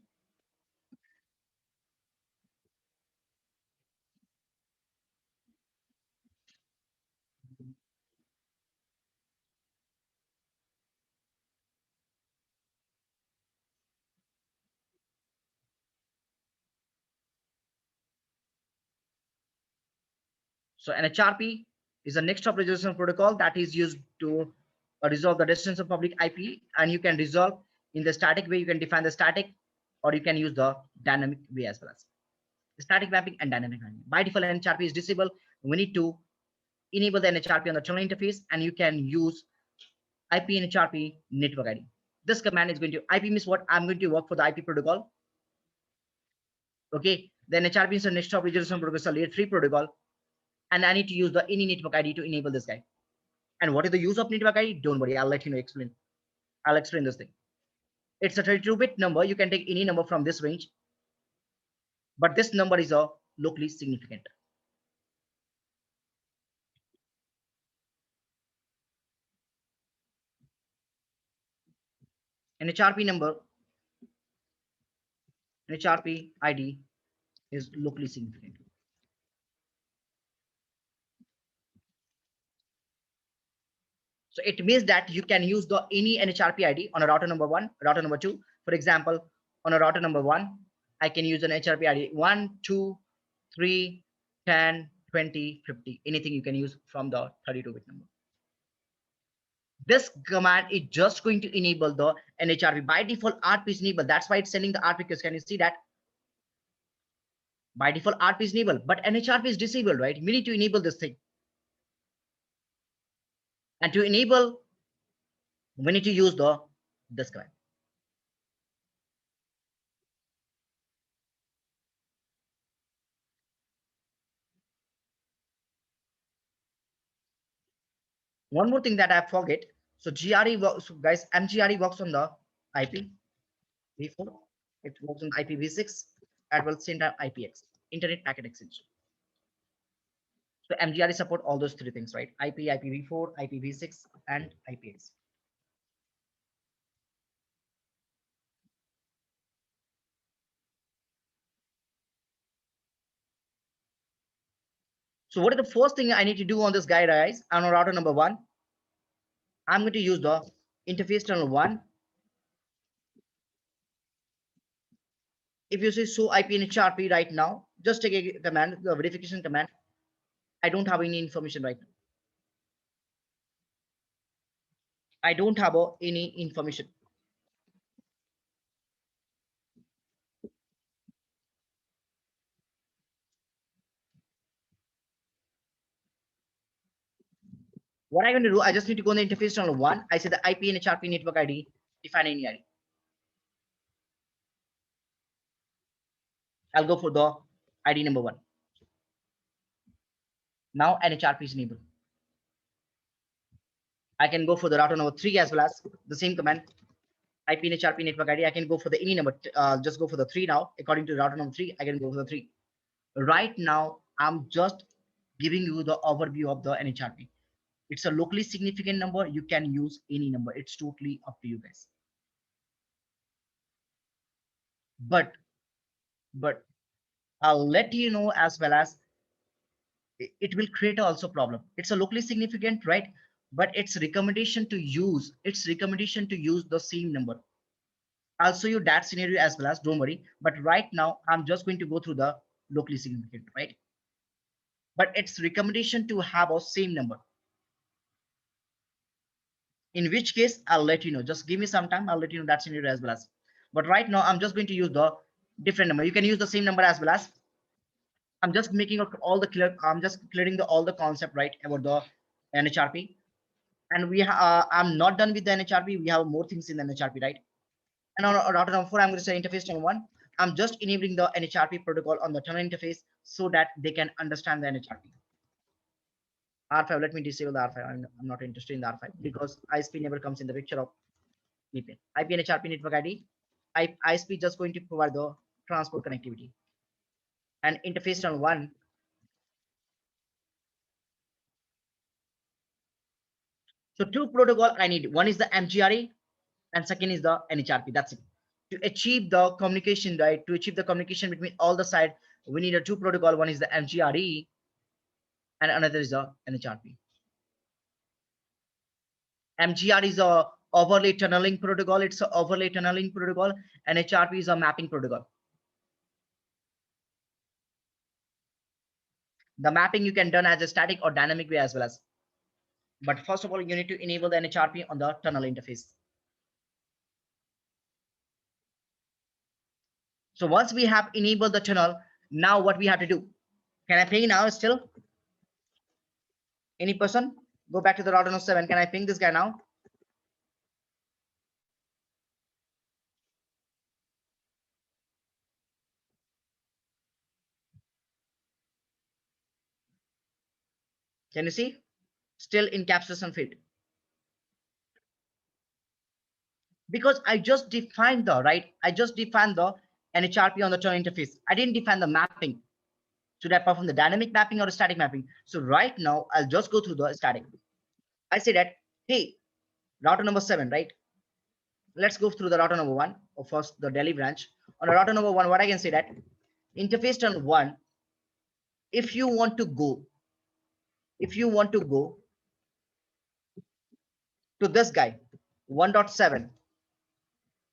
So NHRP is a next hop resolution protocol that is used to resolve the destination of public IP, and you can resolve in the static way. You can define the static, or you can use the dynamic way as well as static mapping and dynamic mapping. By default, NHRP is disabled. We need to enable the NHRP on the terminal interface, and you can use IP NHRP network ID. This command is going to IP means what? I'm going to work for the IP protocol. Okay, the NHRP is a next hop resolution protocol, it's a layer 3 protocol, and I need to use the any network ID to enable this guy. And what is the use of network ID? Don't worry, I'll let you know. I'll explain this thing. It's a 32-bit number. You can take any number from this range, but this number is a locally significant. NHRP number, NHRP ID is locally significant. So it means that you can use the any NHRP ID on a router number 1, router number 2. For example, on a router number 1, I can use an HRP ID 1, 2, 3, 10, 20, 50. Anything you can use from the 32-bit number. This command is just going to enable the NHRP. By default, ARP is enabled. That's why it's sending the ARP request. Can you see that? By default, ARP is enabled, but NHRP is disabled, right? We need to enable this thing. And to enable, we need to use this command. One more thing that I forget. So GRE works, guys. M-GRE works on the IP v4. It works on the IPv6 as well same time IPX, Internet Packet Exchange. So M-GRE support all those three things, right? IP, IPv4, IPv6, and IPX. So what is the first thing I need to do on this guy, guys? On router number 1, I'm going to use the interface tunnel 1. If you see show IP NHRP right now, just take a command, the verification command. I don't have any information right now. I don't have any information. What I'm going to do, I just need to go in the interface tunnel 1. I say the IP NHRP network ID, define any ID. I'll go for the ID number 1. Now NHRP is enabled. I can go for the router number 3 as well as the same command. IP NHRP network ID. I can go for the any number. Just go for the 3 now. According to router number 3, I can go for the 3. Right now, I'm just giving you the overview of the NHRP. It's a locally significant number. You can use any number. It's totally up to you guys. But I'll let you know as well as it will create also problem. It's a locally significant, right? But it's recommendation to use. It's recommendation to use the same number. I'll show you that scenario as well as, don't worry. But right now, I'm just going to go through the locally significant, right? But it's recommendation to have a same number. In which case, I'll let you know. Just give me some time. I'll let you know that scenario as well as. But right now, I'm just going to use the different number. You can use the same number as well as. I'm just making all the clear. I'm just clearing all the concept right about the NHRP. And I'm not done with the NHRP. We have more things in the NHRP, right? And on router number 4, I'm going to say interface tunnel 1. I'm just enabling the NHRP protocol on the tunnel interface so that they can understand the NHRP. R5, let me disable the R5. I'm not interested in the R5 because ISP never comes in the picture of VPN. IP NHRP network ID. ISP just going to provide the transport connectivity. And interface tunnel 1. So 2 protocol I need. One is the M-GRE and second is the NHRP. That's it. To achieve the communication, right? To achieve the communication between all the side, we need a 2 protocol. One is the M-GRE and another is the NHRP. M-GRE is a overlay tunneling protocol. It's an overlay tunneling protocol. NHRP is a mapping protocol. The mapping you can done as a static or dynamic way as well as. But first of all, you need to enable the NHRP on the tunnel interface. So once we have enabled the tunnel, now what we have to do? Can I ping now still? Any person? Go back to the router number 7. Can I ping this guy now? Can you see? Still encapsulation field. Because I just defined the, right? I just defined the NHRP on the tunnel interface. I didn't define the mapping. Should I perform the dynamic mapping or static mapping? So right now, I'll just go through the static. I say that, hey, router number 7, right? Let's go through the router number 1, or first the Delhi branch. On a router number 1, what I can say that interface tunnel 1, if you want to go to this guy 1.7,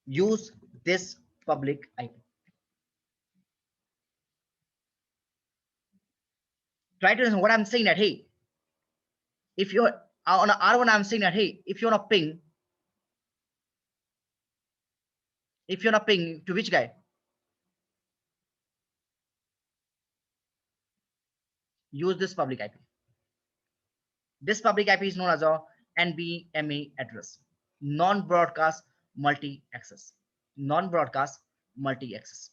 use this public IP. Try to understand what I'm saying that, hey, if you're on a R1, I'm saying that, hey, if you're on a ping, to which guy? Use this public IP. This public IP is known as a NBMA address, non-broadcast multi-access. Non-broadcast multi-access.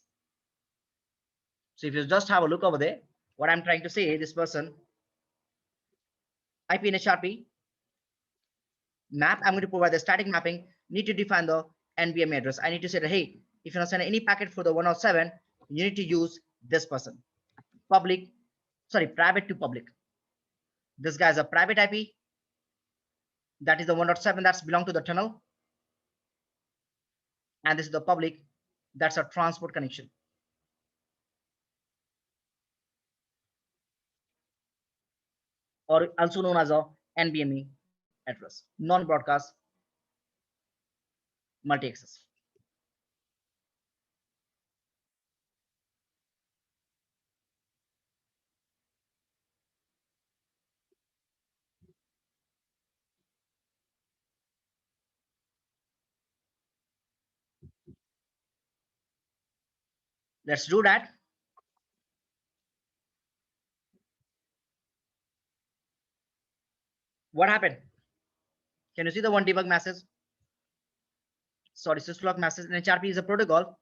So if you just have a look over there, what I'm trying to say, this person, IP NHRP map, I'm going to provide the static mapping, need to define the NBMA address. I need to say that, hey, if you're not sending any packet for the 107, you need to use this person. Private to public. This guy is a private IP. That is the 107 that's belong to the tunnel. And this is the public. That's a transport connection. or also known as a NVMe address, non-broadcast multi-access. Let's do that. What happened? Can you see the one debug message? Sorry, syslog message. NHRP is a protocol,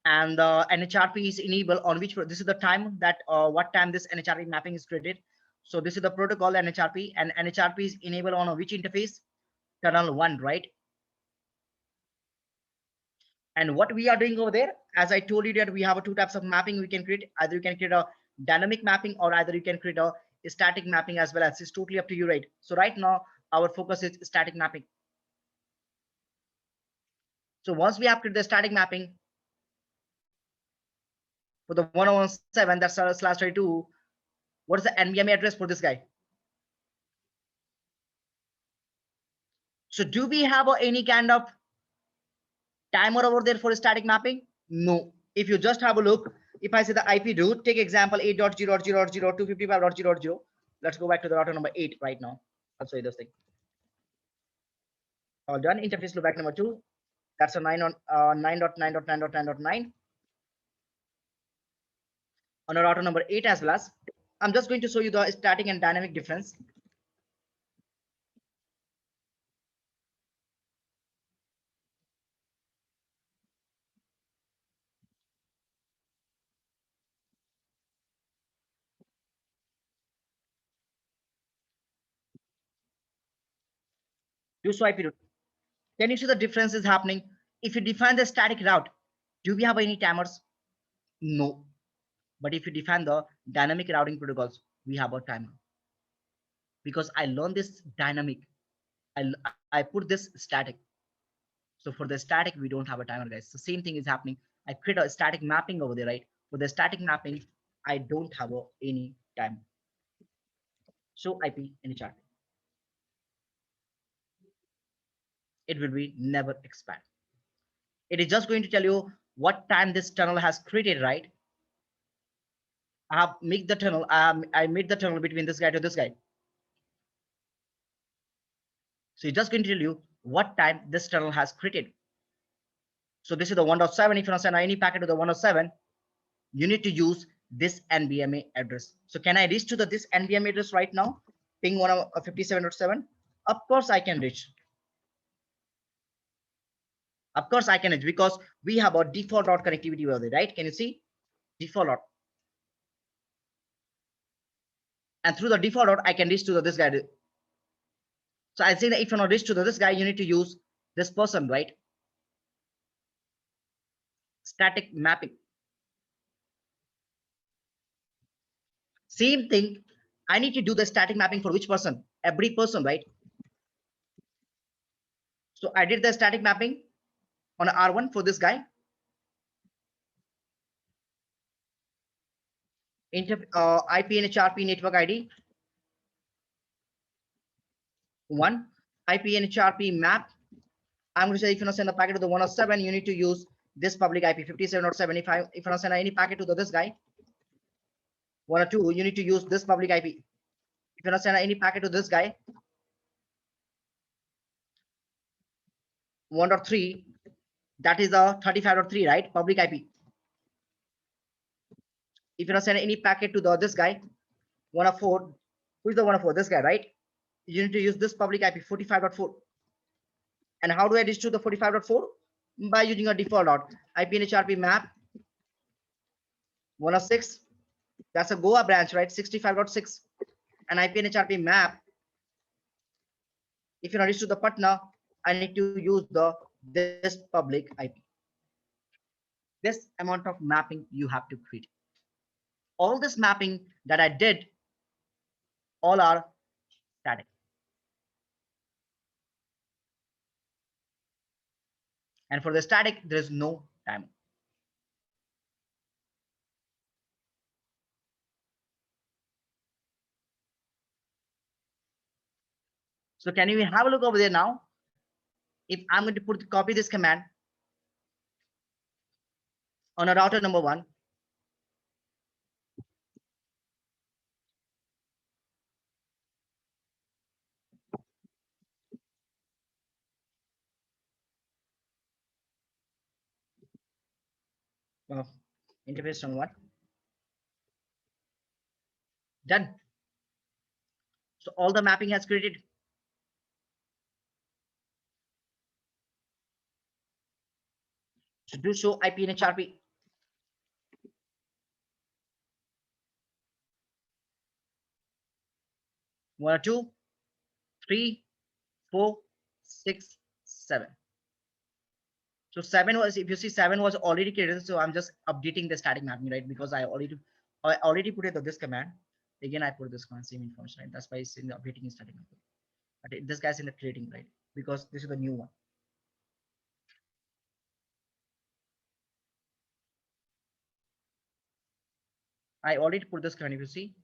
and the NHRP is enabled on which this is the time that what time this NHRP mapping is created. So this is the protocol NHRP, and NHRP is enabled on which interface? Tunnel 1, right? And what we are doing over there, as I told you that we have two types of mapping we can create. Either you can create a dynamic mapping, or either you can create a static mapping as well. As it's totally up to you, right? So right now our focus is static mapping. So once we have created the static mapping for the 117, that's slash 32, what is the NVMe address for this guy? So do we have any kind of timer over there for static mapping? No. If you just have a look, if I say the IP route, take example 8.0.0.0.255.0.0. Let's go back to the router number 8 right now. I'll show you this thing. All done. Interface loopback number 2. That's a 9 on 9.9.9.9.9 on a router number 8 as well as. I'm just going to show you the static and dynamic difference. Do so IP route. Can you see the difference is happening? If you define the static route, do we have any timers? No. But if you define the dynamic routing protocols, we have a timer. Because I learned this dynamic, I put this static. So for the static, we don't have a timer, guys. The same thing is happening. I create a static mapping over there, right? For the static mapping, I don't have any timer. So IP NHRP. It will be never expand. It is just going to tell you what time this tunnel has created, right? I have made the tunnel. I made the tunnel between this guy to this guy. So it's just going to tell you what time this tunnel has created. So this is the 1.7. If you want to send any packet to the 107, you need to use this NVMe address. So can I reach to this NVMe address right now? Ping 157.7. Of course I can reach. Of course I can reach because we have a default route connectivity over there, right? Can you see? Default route. And through the default route, I can reach to this guy. So I say that if you want to reach to this guy, you need to use this person, right? Static mapping. Same thing. I need to do the static mapping for which person? Every person, right? So I did the static mapping on R1 for this guy. IP NHRP network ID 1, IP NHRP map. I'm going to say if you want to send a packet to the 107, you need to use this public IP 57.7. If you want to send any packet to this guy 102, you need to use this public IP. If you want to send any packet to this guy 1.3, that is the 35.3, right? Public IP. If you want to send any packet to this guy 104, who is the 104? This guy, right? You need to use this public IP 45.4. And how do I distribute the 45.4? By using a default route. IP NHRP map 106. That's a Goa branch, right? 65.6. And IP NHRP map. If you want to distribute the Patna, I need to use this public IP. This amount of mapping you have to create. All this mapping that I did, all are static. And for the static, there is no timer. So can you have a look over there now? If I'm going to copy this command on a router number 1, interface on 1, done. So all the mapping has created. So do show IP NHRP. 1, 2, 3, 4, 6, 7. So 7 was, if you see 7 was already created. So I'm just updating the static mapping, right? Because I already put it this command. Again, I put this command, same information, right? That's why it's in the updating static mapping. But this guy's in the creating, right? Because this is the new one. I already put this command, if you see.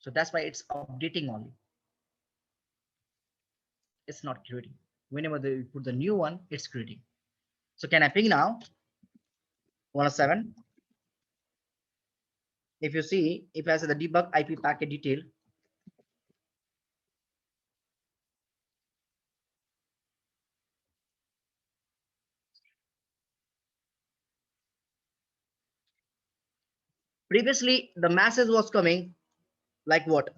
So that's why it's updating only. It's not creating. Whenever they put the new one, it's creating. So can I ping now? 107. If you see, if I say the debug IP packet detail, previously the message was coming like what?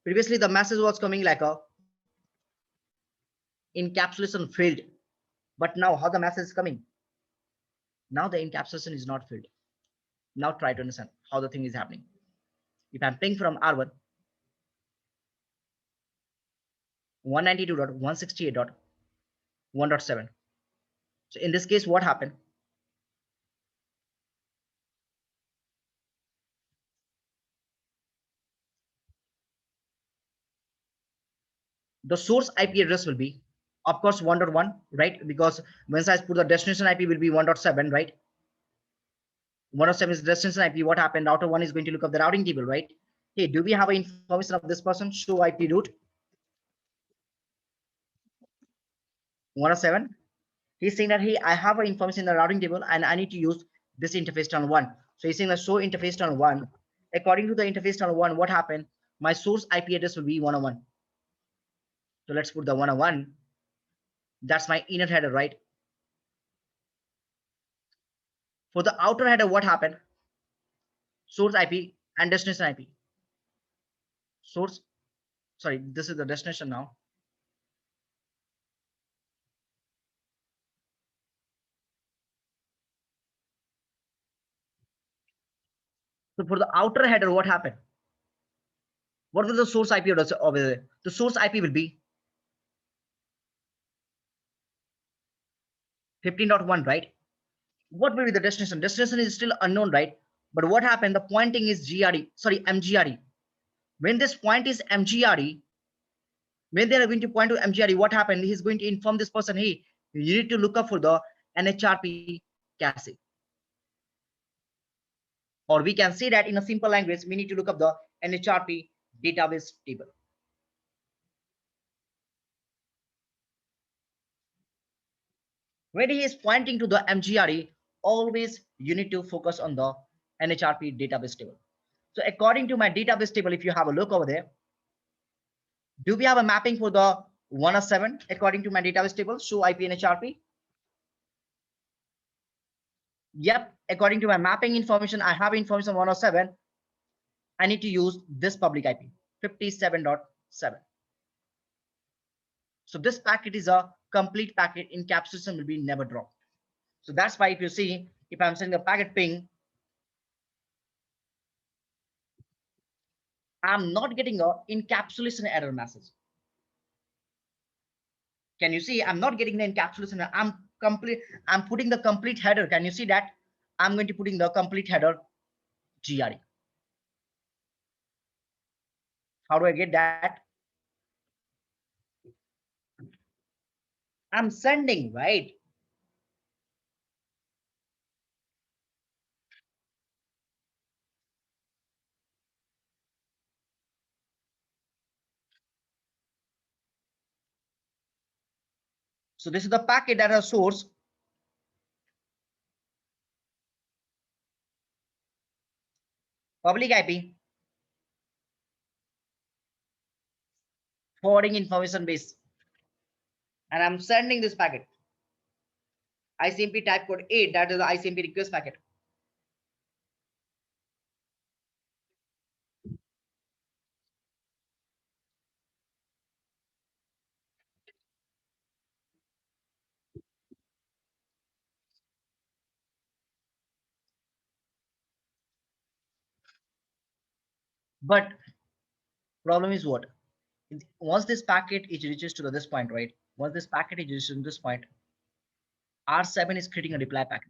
Previously the message was coming like a encapsulation failed. But now how the message is coming? Now the encapsulation is not filled. Now try to understand how the thing is happening. If I'm ping from R1, 192.168.1.7. So in this case, what happened? The source IP address will be, of course, 1.1, right? Because once I put the destination IP will be 1.7, right? 107 is destination IP. What happened? Router 1 is going to look up the routing table, right? Hey, do we have information of this person? Show IP route 107. He's saying that, hey, I have an information in the routing table and I need to use this interface tunnel 1. So he's saying that show interface tunnel 1. According to the interface tunnel 1, what happened? My source IP address will be 101. So let's put the 101. That's my inner header, right? For the outer header, what happened? Source IP and destination IP. Source, sorry, this is the destination now. So for the outer header, what happened? What will the source IP address over there? The source IP will be 15.1, right? What will be the destination? Destination is still unknown, right? But what happened? The pointing is GRE, sorry, MGRE. When this point is MGRE, when they are going to point to MGRE, what happened? He's going to inform this person, hey, you need to look up for the NHRP cache. Or we can say that in a simple language, we need to look up the NHRP database table. When he is pointing to the MGRE, always you need to focus on the NHRP database table. So according to my database table, if you have a look over there, do we have a mapping for the 107 according to my database table? Show IP NHRP. Yep, according to my mapping information, I have information 107. I need to use this public IP 57.7. So this packet is a complete packet. Encapsulation will be never dropped. So that's why if you see, if I'm sending a packet ping, I'm not getting a encapsulation error message. Can you see? I'm not getting the encapsulation. I'm putting the complete header. Can you see that? I'm going to putting the complete header GRE. How do I get that? I'm sending, right? So this is the packet that has source. Public IP. Forwarding information base. And I'm sending this packet. ICMP type code 8, that is the ICMP request packet. But problem is what? Once this packet is reaches to this point, right? Once this packet is reached to this point, R7 is creating a reply packet.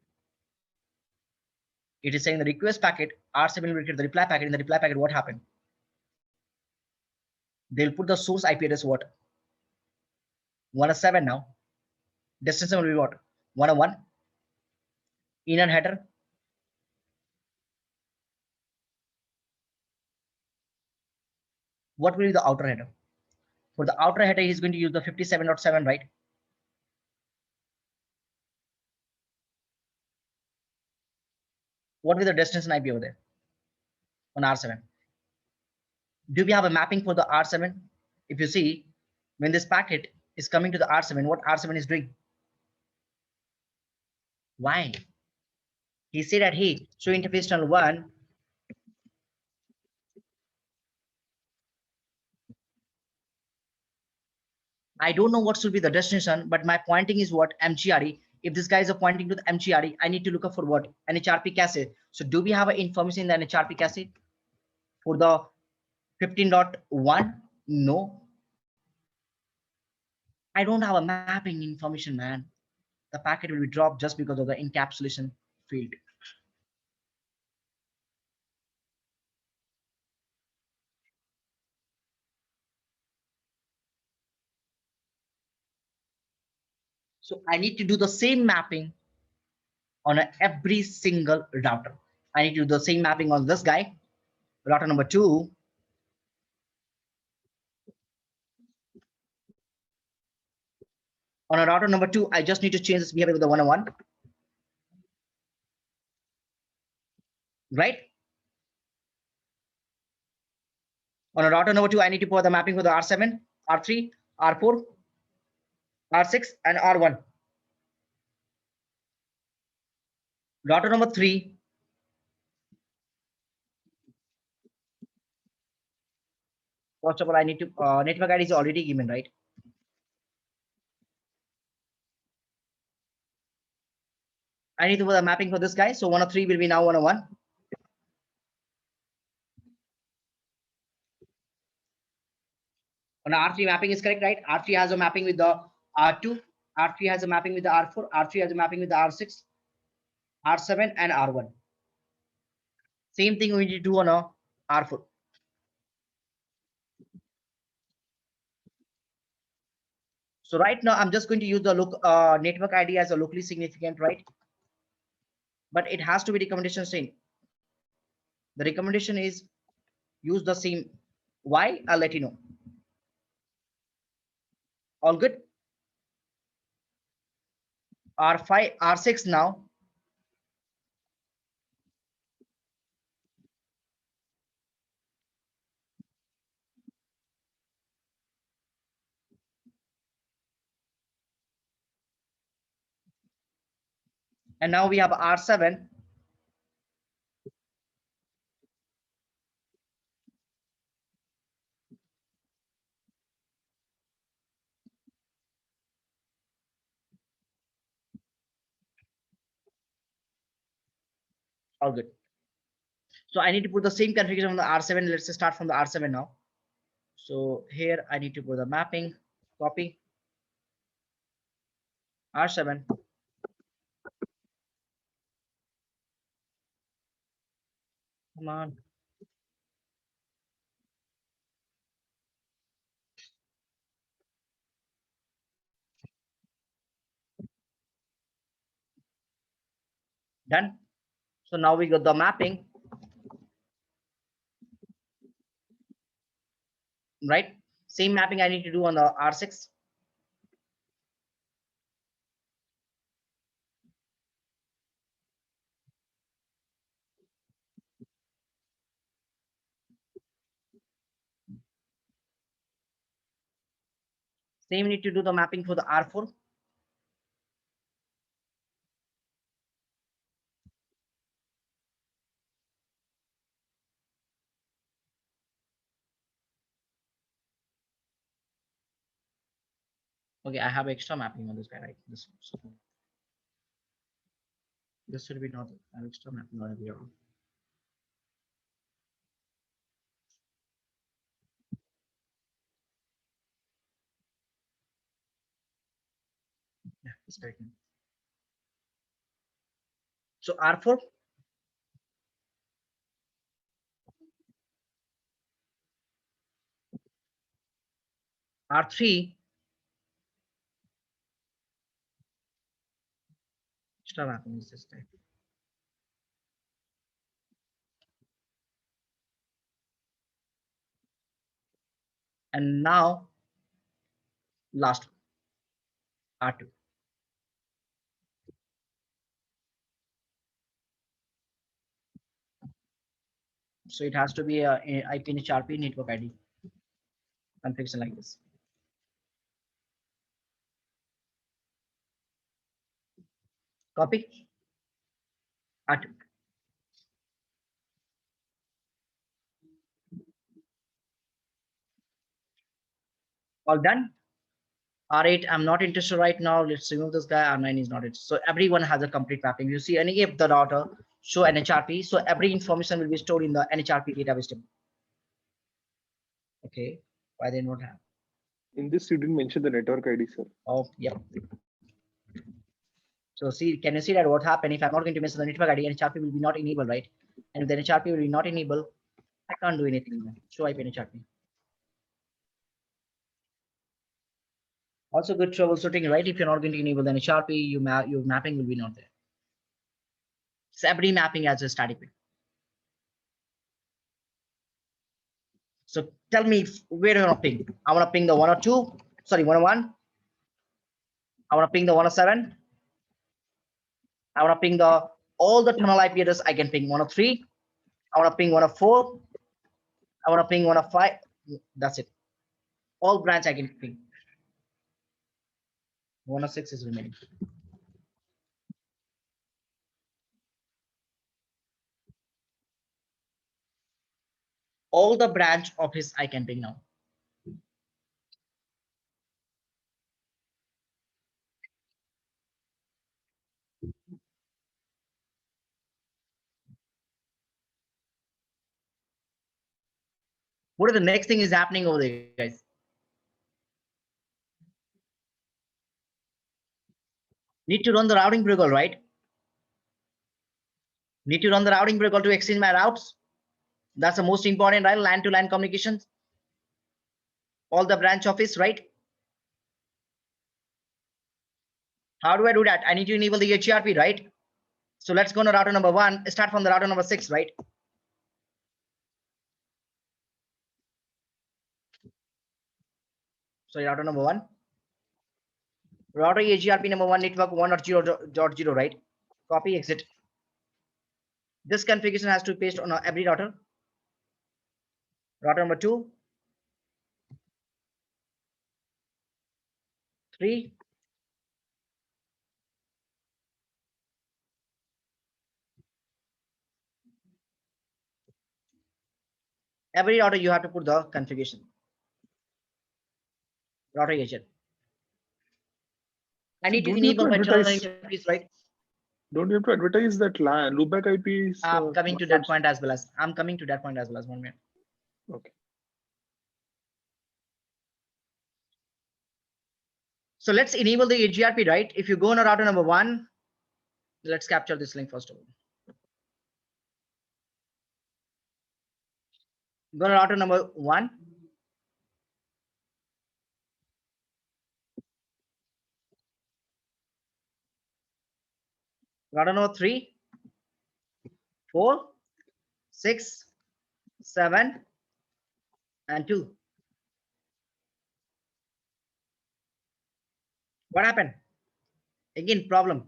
It is saying the request packet, R7 will create the reply packet. In the reply packet, what happened? They'll put the source IP address what? 107 now. Destination will be what? 101. Inner header. What will be the outer header? For the outer header, he's going to use the 57.7, right? What will be the destination IP over there on R7? Do we have a mapping for the R7? If you see, when this packet is coming to the R7, what R7 is doing? Why? He said that, hey, show interface channel 1. I don't know what should be the destination, but my pointing is what? M-GRE. If this guy is pointing to the M-GRE, I need to look up for what? NHRP cache. So do we have an information in the NHRP cache for the 15.1? No. I don't have a mapping information, man. The packet will be dropped just because of the encapsulation field. So I need to do the same mapping on every single router. I need to do the same mapping on this guy, router number 2. On a router number 2, I just need to change this behavior with the 101, right? On a router number 2, I need to put the mapping for the R7, R3, R4, R6, and R1. Router number 3, first of all, I need to network ID is already given, right? I need to put the mapping for this guy. So 103 will be now 101. On R3 mapping is correct, right? R3 has a mapping with the R2. R3 has a mapping with the R4. R3 has a mapping with the R6, R7, and R1. Same thing we need to do on a R4. So right now, I'm just going to use the network ID as a locally significant, right? But it has to be recommendation same. The recommendation is use the same. Why? I'll let you know. All good. R5, R6 now. And now we have R7. All good. So I need to put the same configuration on the R7. Let's start from the R7 now. So here I need to put the mapping, copy R7. Come on. Done. So now we got the mapping, right? Same mapping I need to do on the R6. Same, we need to do the mapping for the R4. Okay, I have extra mapping on this guy, right? This should be not I have extra mapping on here. Yeah, it's correct. So R4, R3, extra mapping is this type. And now last one, R2. So it has to be a IP NHRP network ID configuration like this. Copy R2. All done. R8, I'm not interested right now. Let's remove this guy. R9 is not interested. So everyone has a complete mapping. You see any if the router show NHRP. So every information will be stored in the NHRP database table. Okay. Why they not have? In this, you didn't mention the network ID, sir. Oh, yep. So see, can you see that what happened if I'm not going to mention the network ID, NHRP will be not enabled, right? And if the NHRP will be not enabled, I can't do anything. Show IP NHRP. Also good troubleshooting, right? If you're not going to enable the NHRP, your mapping will be not there. So every mapping has a static bit. So tell me where do you want to ping? I want to ping the 102, sorry, 101. I want to ping the 107. I want to ping the all the tunnel IP address I can ping 103. I want to ping 104. I want to ping 105. That's it. All branch I can ping. 106 is remaining. All the branch office I can ping now. What is the next thing is happening over there, guys? Need to run the routing protocol, right? Need to run the routing protocol to exchange my routes. That's the most important, right? LAN to LAN communications. All the branch office, right? How do I do that? I need to enable the HRP, right? So let's go to router number 1. Start from the router number 6, right? So router number 1. Router HRP number 1 network 1.0.0, right? Copy exit. This configuration has to be pasted on every router. Router number 2, 3, every router you have to put the configuration. Router agent. I need to Don't you have to enable my tunnel advertise? interface, right? Don't you have to advertise that LAN loopback IP is I'm coming to that what's point as well as 1 minute. okay? So let's enable the HGRP, right? If you go on a router number 1, let's capture this link first of all. Go to router number 1. Router number 3, 4, 6, 7, and 2. What happened? Again, problem.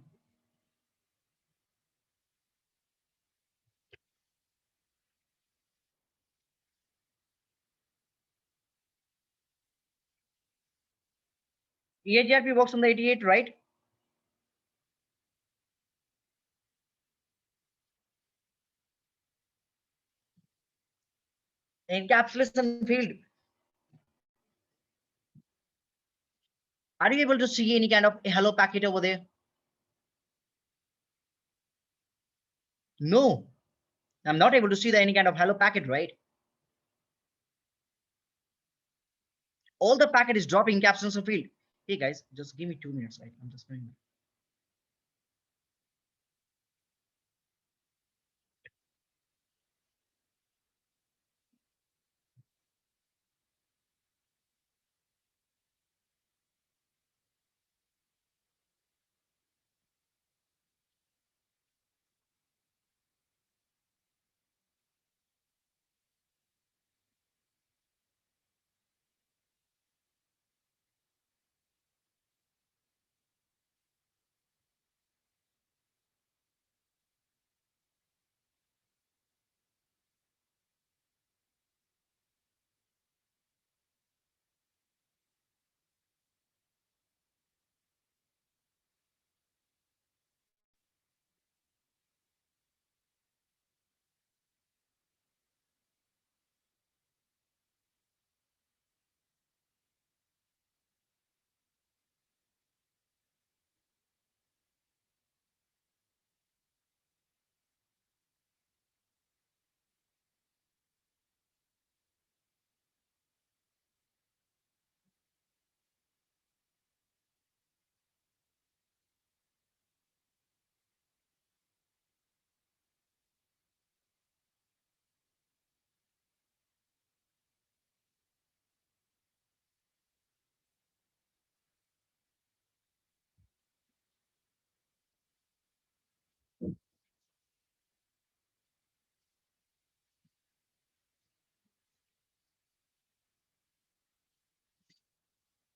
NHRP works on the 88, right? Encapsulation field. Are you able to see any kind of hello packet over there? No, I'm not able to see any kind of hello packet, right? All the packet is dropping encapsulation field. Hey guys, just give me 2 minutes, right? I'm just going.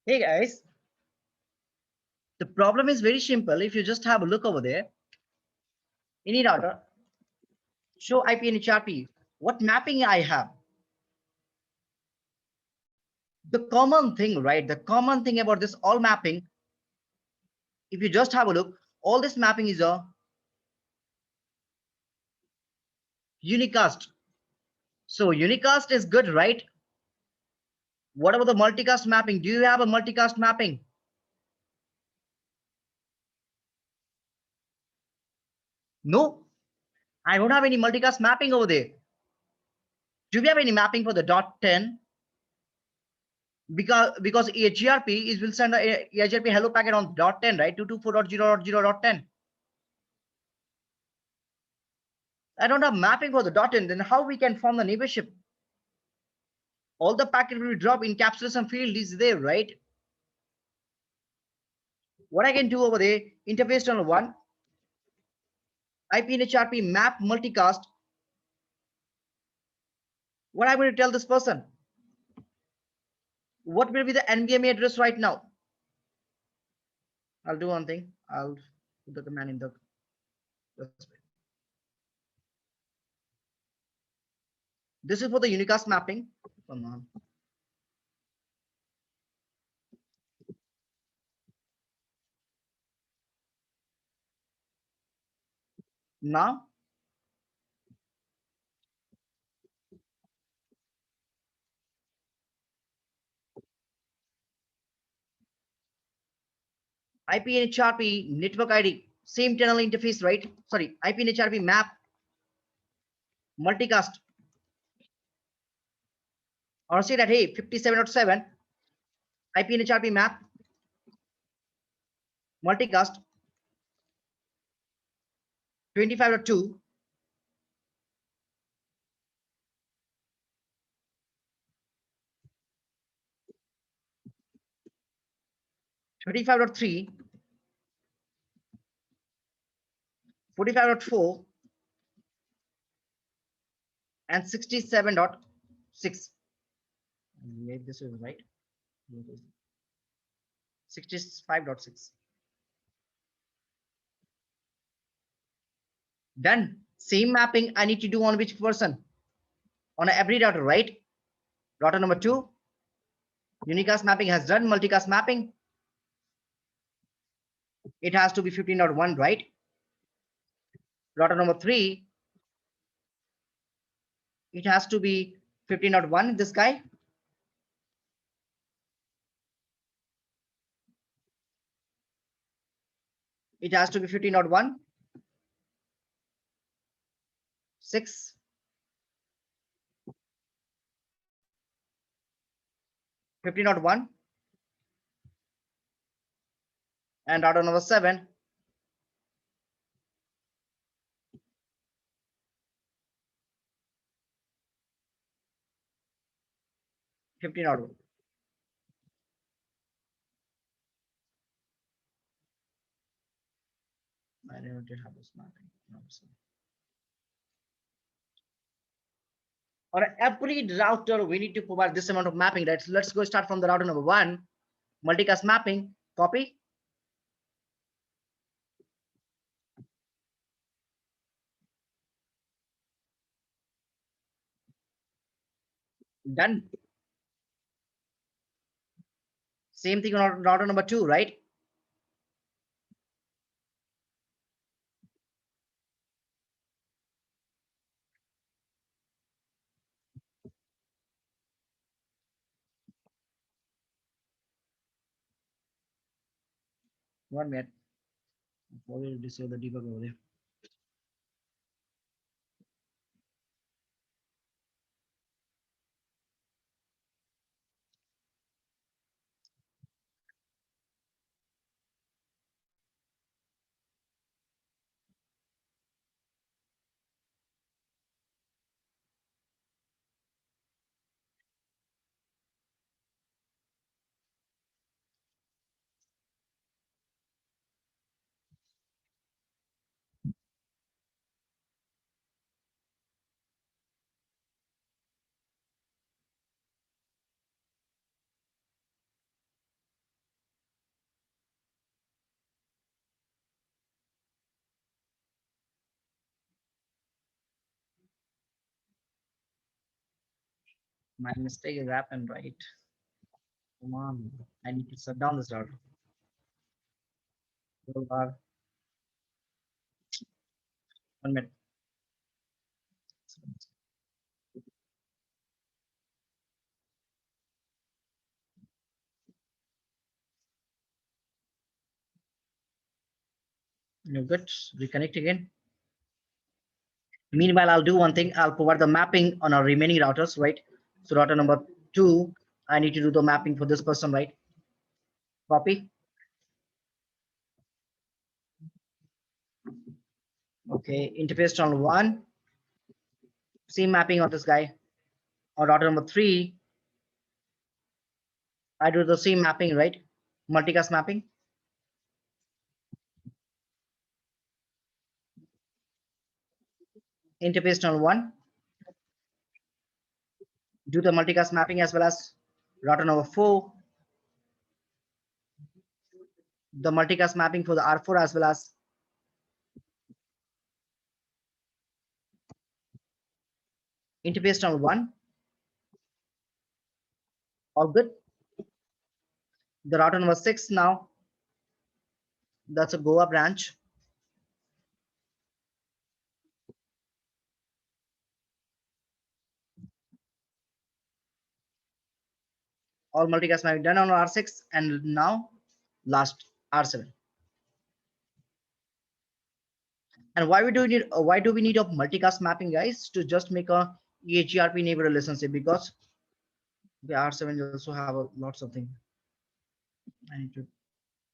Hey guys, the problem is very simple. If you just have a look over there, any router, show IP and HRP, what mapping I have. The common thing, right? The common thing about this all mapping, if you just have a look, all this mapping is a unicast. So unicast is good, right? What about the multicast mapping? Do you have a multicast mapping? No, I don't have any multicast mapping over there. Do we have any mapping for the .10? Because HGRP is will send a HGRP hello packet on .10, right? 224.0.0.10. I don't have mapping for the .10. Then how we can form the neighborship? All the packet will drop in encapsulation field is there, right? What I can do over there, interface channel 1, IP and HRP map multicast. What I'm going to tell this person? What will be the NVMe address right now? I'll do one thing. I'll put the command in the. This is for the unicast mapping. Come on. Now, IP and HRP network ID, same channel interface, right? Sorry, IP and HRP map multicast. Or say that, hey, 57.7 IP and HRP map multicast 25.2 35.3 45.4 and 67.6. Maybe this is right. 65.6. Then same mapping I need to do on which person? On every router, right? Router number 2, unicast mapping has done multicast mapping. It has to be 15.1, right? Router number 3, it has to be 15.1, this guy. It has to be 15.1, 6, 15.1, and router number 7, 15.1. I don't have this mapping. On every router, we need to provide this amount of mapping, right? So let's go start from the router number 1, multicast mapping, copy. Done. Same thing on router number 2, right? One minute. I will disable the debug over there. My mistake is happened, right? Come on. I need to shut down this router. One minute. You're good. Reconnect again. Meanwhile, I'll do one thing. I'll provide the mapping on our remaining routers, right? So router number 2, I need to do the mapping for this person, right? Copy. Okay, interface channel 1, same mapping on this guy. On router number 3, I do the same mapping, right? Multicast mapping. Interface channel 1, do the multicast mapping as well as router number 4, the multicast mapping for the R4 as well as interface channel 1. All good. The router number 6 now, that's a Goa branch. All multicast mapping done on R6, and now last R7. And why do we need a multicast mapping, guys? To just make a EHGRP neighbor relationship, because the R7 also have a lots of things. I need to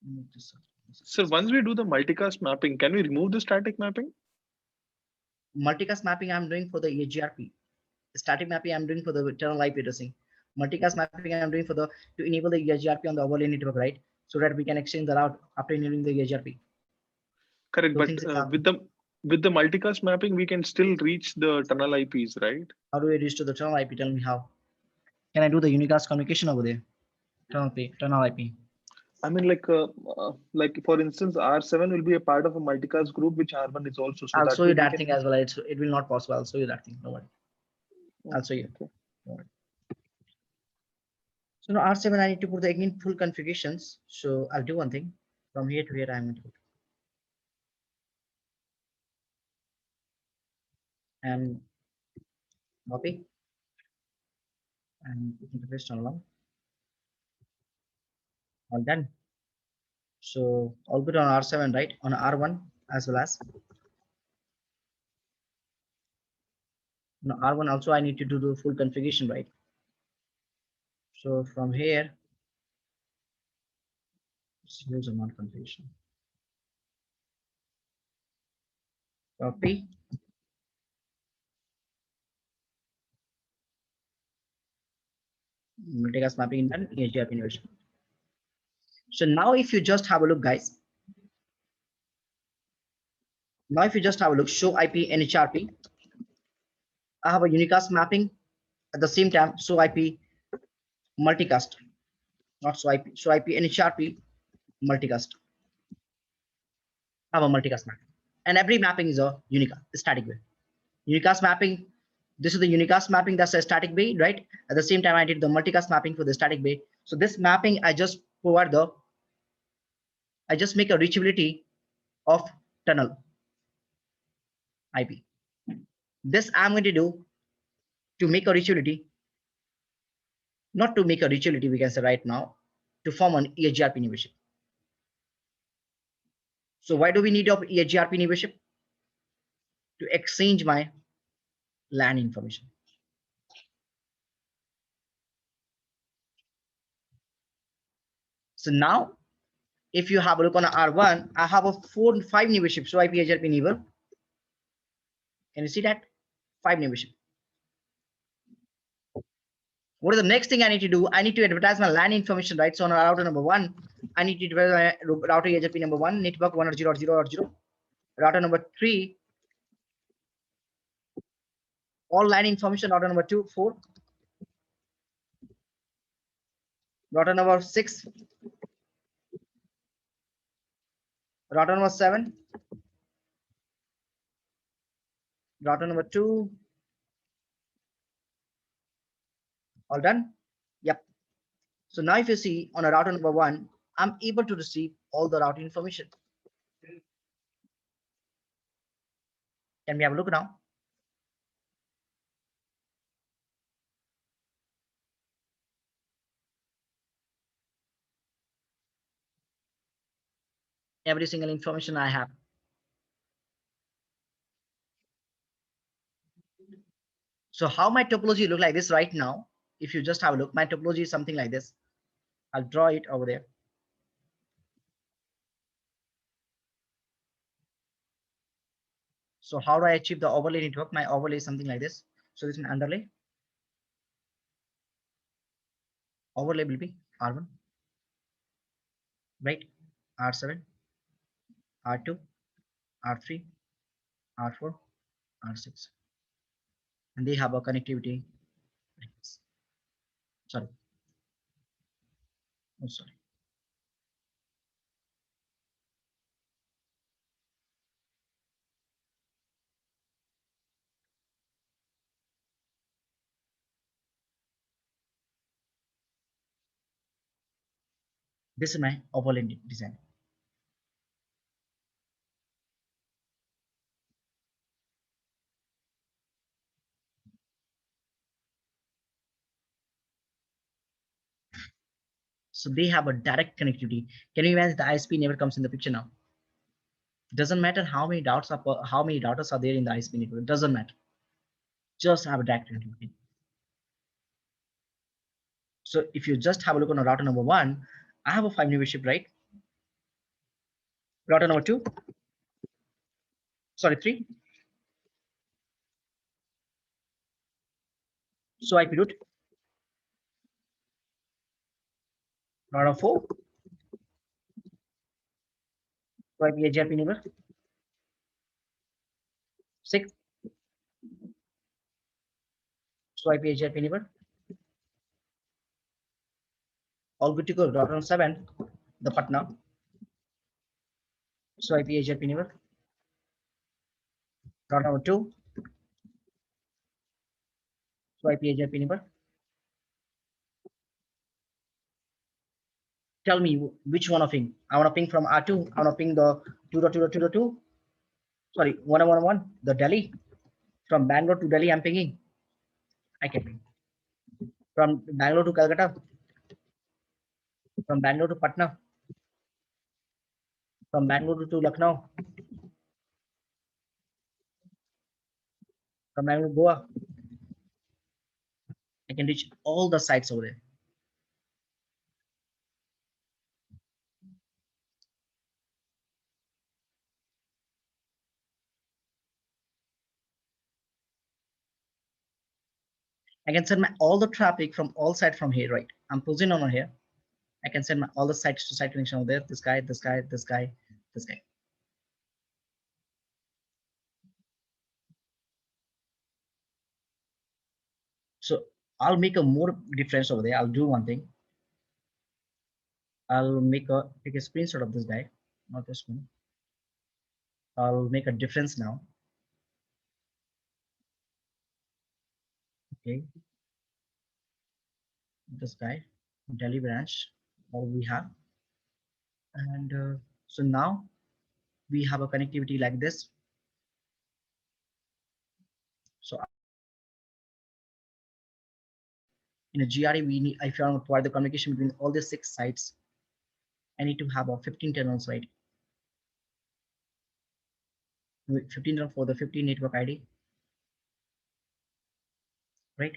move this up. So once we do the multicast mapping, can we remove the static mapping? Multicast mapping I'm doing for the EHGRP. Static mapping I'm doing for the internal IP addressing. Multicast mapping I'm doing for the to enable the EHGRP on the overlay network, right? So that we can exchange the route after enabling the EHGRP. Correct, So but things with the multicast mapping, we can still reach the tunnel IPs, right? how do we reach to the tunnel IP? Tell me how. Can I do the unicast communication over there? Tunnel IP. I mean, like for instance, R7 will be a part of a multicast group, which R1 is also. So I'll that show way you we that can. thing as well. It will not possible. I'll show you that thing. No worry. I'll show you. Okay. So now R7, I need to put the again full configurations. So I'll do one thing. From here to here, I'm going to put and copy and interface turn along. All done. So all good on R7, right? On R1 as well as on R1 also I need to do the full configuration, right? So from here, use amount configuration. Copy. Multicast mapping done. NHRP inversion. So now if you just have a look, guys. Now if you just have a look, show IP NHRP. I have a unicast mapping at the same time. Show IP multicast. Not show IP. Show IP NHRP multicast. I have a multicast mapping. And every mapping is a unicast, static way. Unicast mapping. This is the unicast mapping, that's a static bay, right? At the same time, I did the multicast mapping for the static bay. So this mapping, I just provide I just make a reachability of tunnel IP. This I'm going to do to make a reachability, not to make a reachability, we can say right now, to form an EHGRP membership. So why do we need of EHGRP membership? To exchange my LAN information. So now, if you have a look on R1, I have a 5 membership. So IP EHGRP neighbor. Can you see that? 5 membership. What is the next thing I need to do? I need to advertise my LAN information, right? So on router number 1, I need to advertise my router EHRP number 1, network 1.0.0.0. Router number 3, all LAN information. Router number 2, 4. Router number 6. Router number 7. Router number 2. All done? Yep. So now if you see on a router number 1, I'm able to receive all the routing information. Can we have a look now? Every single information I have. So how my topology look like this right now? If you just have a look, my topology is something like this. I'll draw it over there. So how do I achieve the overlay network? My overlay is something like this. So this is my underlay. Overlay will be R1, right? R7, R2, R3, R4, R6. And they have a connectivity like this. Sorry. Oh, sorry. This is my overlay design. So they have a direct connectivity. Can you imagine the ISP never comes in the picture now? Doesn't matter how many routers are there in the ISP network. It doesn't matter. Just have a direct connectivity. So if you just have a look on a router number 1, I have a 5 membership, right? Router number 2, sorry, 3. So IP route. Router 4. So IP EHRP neighbor. 6. So IP EHRP neighbor. All good to go. Router number 7, the Patna. So IP EHRP neighbor. Router number 2. So IP EHRP neighbor. Tell me which one of ping. I want to ping from R2. I want to ping the 2.2.2.2. Sorry, 1.1.1. The Delhi. From Bangalore to Delhi, I'm pinging. I can ping. From Bangalore to Calcutta. From Bangalore to Patna. From Bangalore to Lucknow. From Bangalore to Goa. I can reach all the sites over there. I can send my all the traffic from all sides from here, right? I'm positioned over here. I can send my all the sites to site connection over there. This guy, this guy, this guy, this guy. So I'll make a more difference over there. I'll do one thing. I'll take a screenshot of this guy, not this one. I'll make a difference now. Okay. This guy, Delhi branch, all we have. And so now we have a connectivity like this. So in a GRE, we need, if you want to provide the communication between all the 6 sites, I need to have a 15 terminals, right? 15 for the 15 network ID, right?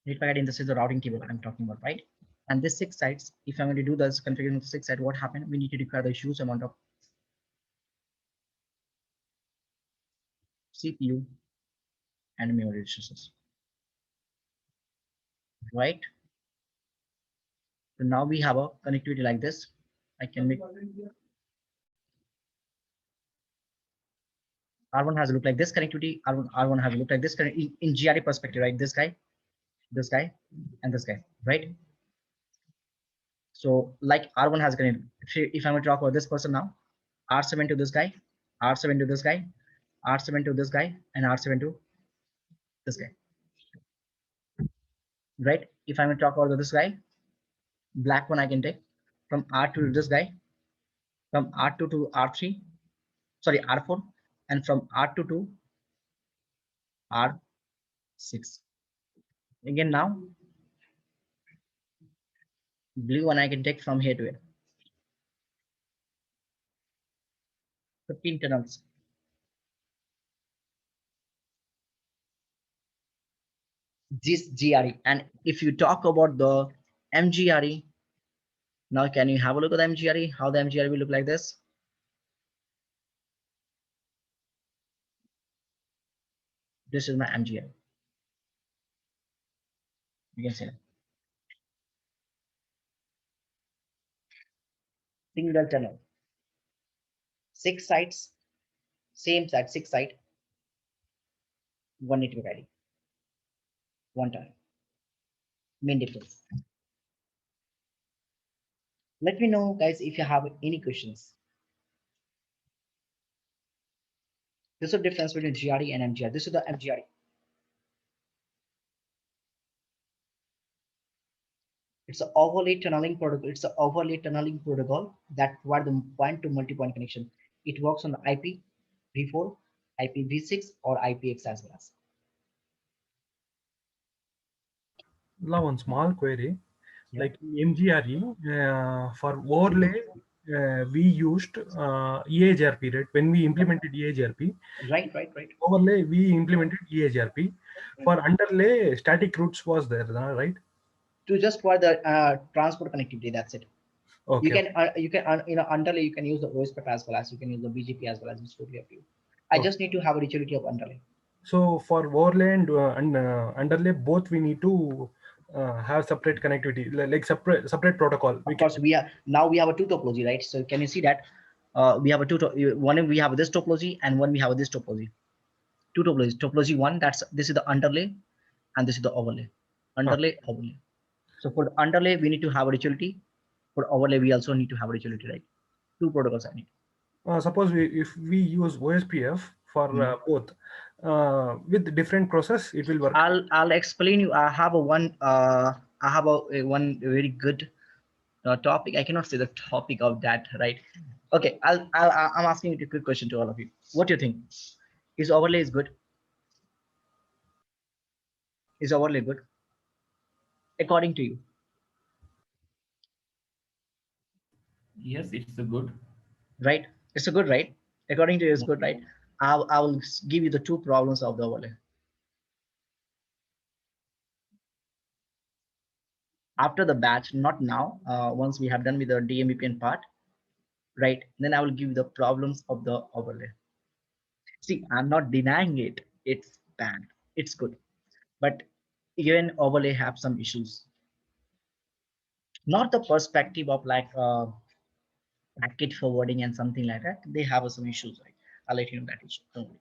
Network ID, and this is the routing table I'm talking about, right? And this 6 sites, if I'm going to do this configuration of 6 sites, what happened? We need to declare the huge amount of CPU and memory resources, right? So now we have a connectivity like this. I can make R1 has looked like this connectivity. R1 has looked like this in GRE perspective, right? This guy, and this guy, right? So like R1 has connected. If I'm going to talk about this person now, R7 to this guy, R7 to this guy, R7 to this guy, and R7 to this guy, right? If I'm going to talk about this guy, black one I can take from R2 to this guy, from R2 to R3, sorry, R4, and from R2 to R6. Again now, blue one I can take from here to here. 15 tunnels. This GRE. And if you talk about the M-GRE, now can you have a look at the M-GRE? How the M-GRE will look like this? This is my M-GRE. You can see that. Single tunnel. 6 sites, same site, 6 site, 1 network ID, 1 tunnel. Main difference. Let me know, guys, if you have any questions. This is the difference between GRE and M-GRE. This is the M-GRE. It's an overlay tunneling protocol. It's an overlay tunneling protocol that provides the point-to-multi-point connection. It works on the IP v4, IPv6, or IPX as well as. Now, one small query, Yeah. like M-GRE for overlay, we used EHRP, right? When we implemented EHRP, Right. overlay we implemented EHRP. For underlay, static routes was there, right? To just provide the transport connectivity, that's it. Okay. You can underlay you can use the OSPF as well as you can use the BGP as well as. It's totally up to you. I just need to have a utility of underlay. So for overlay and underlay, both we need to have separate connectivity, like separate protocol. Of course, we have a two topology, right? So can you see that we have a one we have this topology and one we have this topology. Two topologies. Topology 1, this is the underlay, and this is the overlay. Underlay, overlay. So for the underlay, we need to have a utility. For overlay, we also need to have a utility, right? Two protocols I need. Suppose if we use OSPF for both with different process, it will work. I'll explain you. I have a one very good topic. I cannot say the topic of that, right? Okay, I'm asking you a quick question to all of you. What do you think? Is overlay is good? Is overlay good? According to you? Yes, it's a good. Right? It's a good, right? According to you, it's good, right? I will give you the two problems of the overlay. After the batch, not now. Once we have done with the DMVPN part, right? Then I will give you the problems of the overlay. See, I'm not denying it. It's bad. It's good, but even overlay have some issues. Not the perspective of like packet forwarding and something like that. They have some issues. Right? I'll let you know that issue. Don't worry.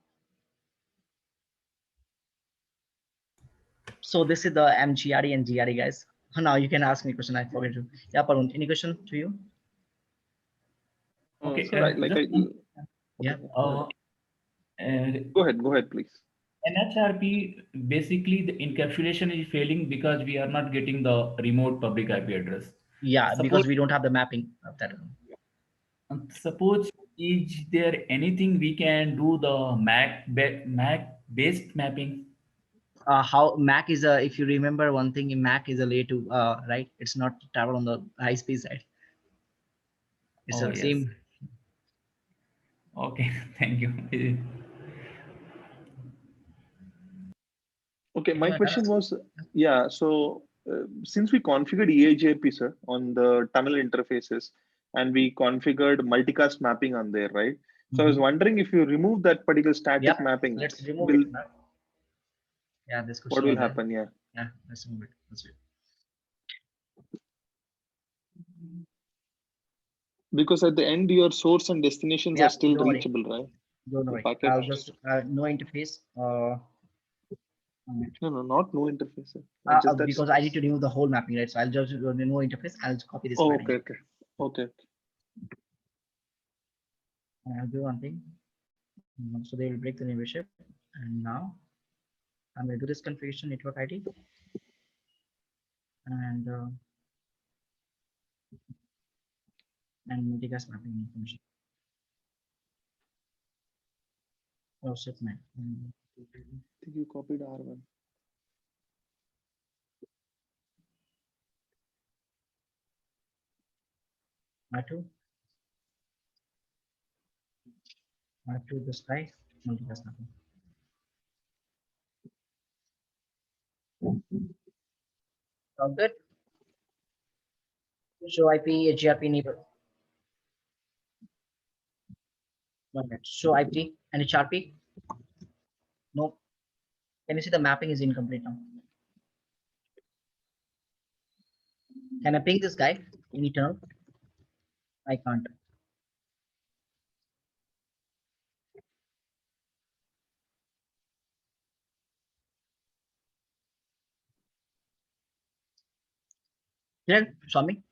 So this is the M-GRE and GRE guys. Now you can ask me a question. I forget to. Yeah, Parun, any question to you? Okay, So Yeah. Go ahead, please. NHRP, basically the encapsulation is failing because we are not getting the remote public IP address. Yeah, Suppose, because we don't have the mapping of that. suppose is there anything we can do the Mac based mapping? How Mac is a, if you remember one thing, in Mac is a way to right. It's not travel on the high speed side. It's Oh the yes. same. Okay, thank you. Okay, my Anyone question else? was, yeah, so since we configured EIGRP, sir, on the tunnel interfaces, and we configured multicast mapping on there, right? So I was wondering if you remove that particular static Yep. mapping, Let's remove will it now. Yeah, this what question will was there. happen? Yeah, Yeah, let's remove it. Let's do it. because at the end, your source and destinations are Yeah, still don't worry. reachable, right? Don't The worry. packet. I'll just no interface. No, not no interface, sir. Just that's. Because I need to remove the whole mapping, right? So I'll just no interface. I'll just copy this Oh, padding. okay. And I'll do one thing. So they will break the membership. And now I'm going to do this configuration network ID and multicast mapping information. Oh shit, man. I think you copied R1. R2, R2 this guy, multicast mapping. All good. Show IP, HGRP neighbor. Okay. Show IP, NHRP. No. Can you see the mapping is incomplete now? Can I ping this guy in eternal? I can't. Yeah, Swami.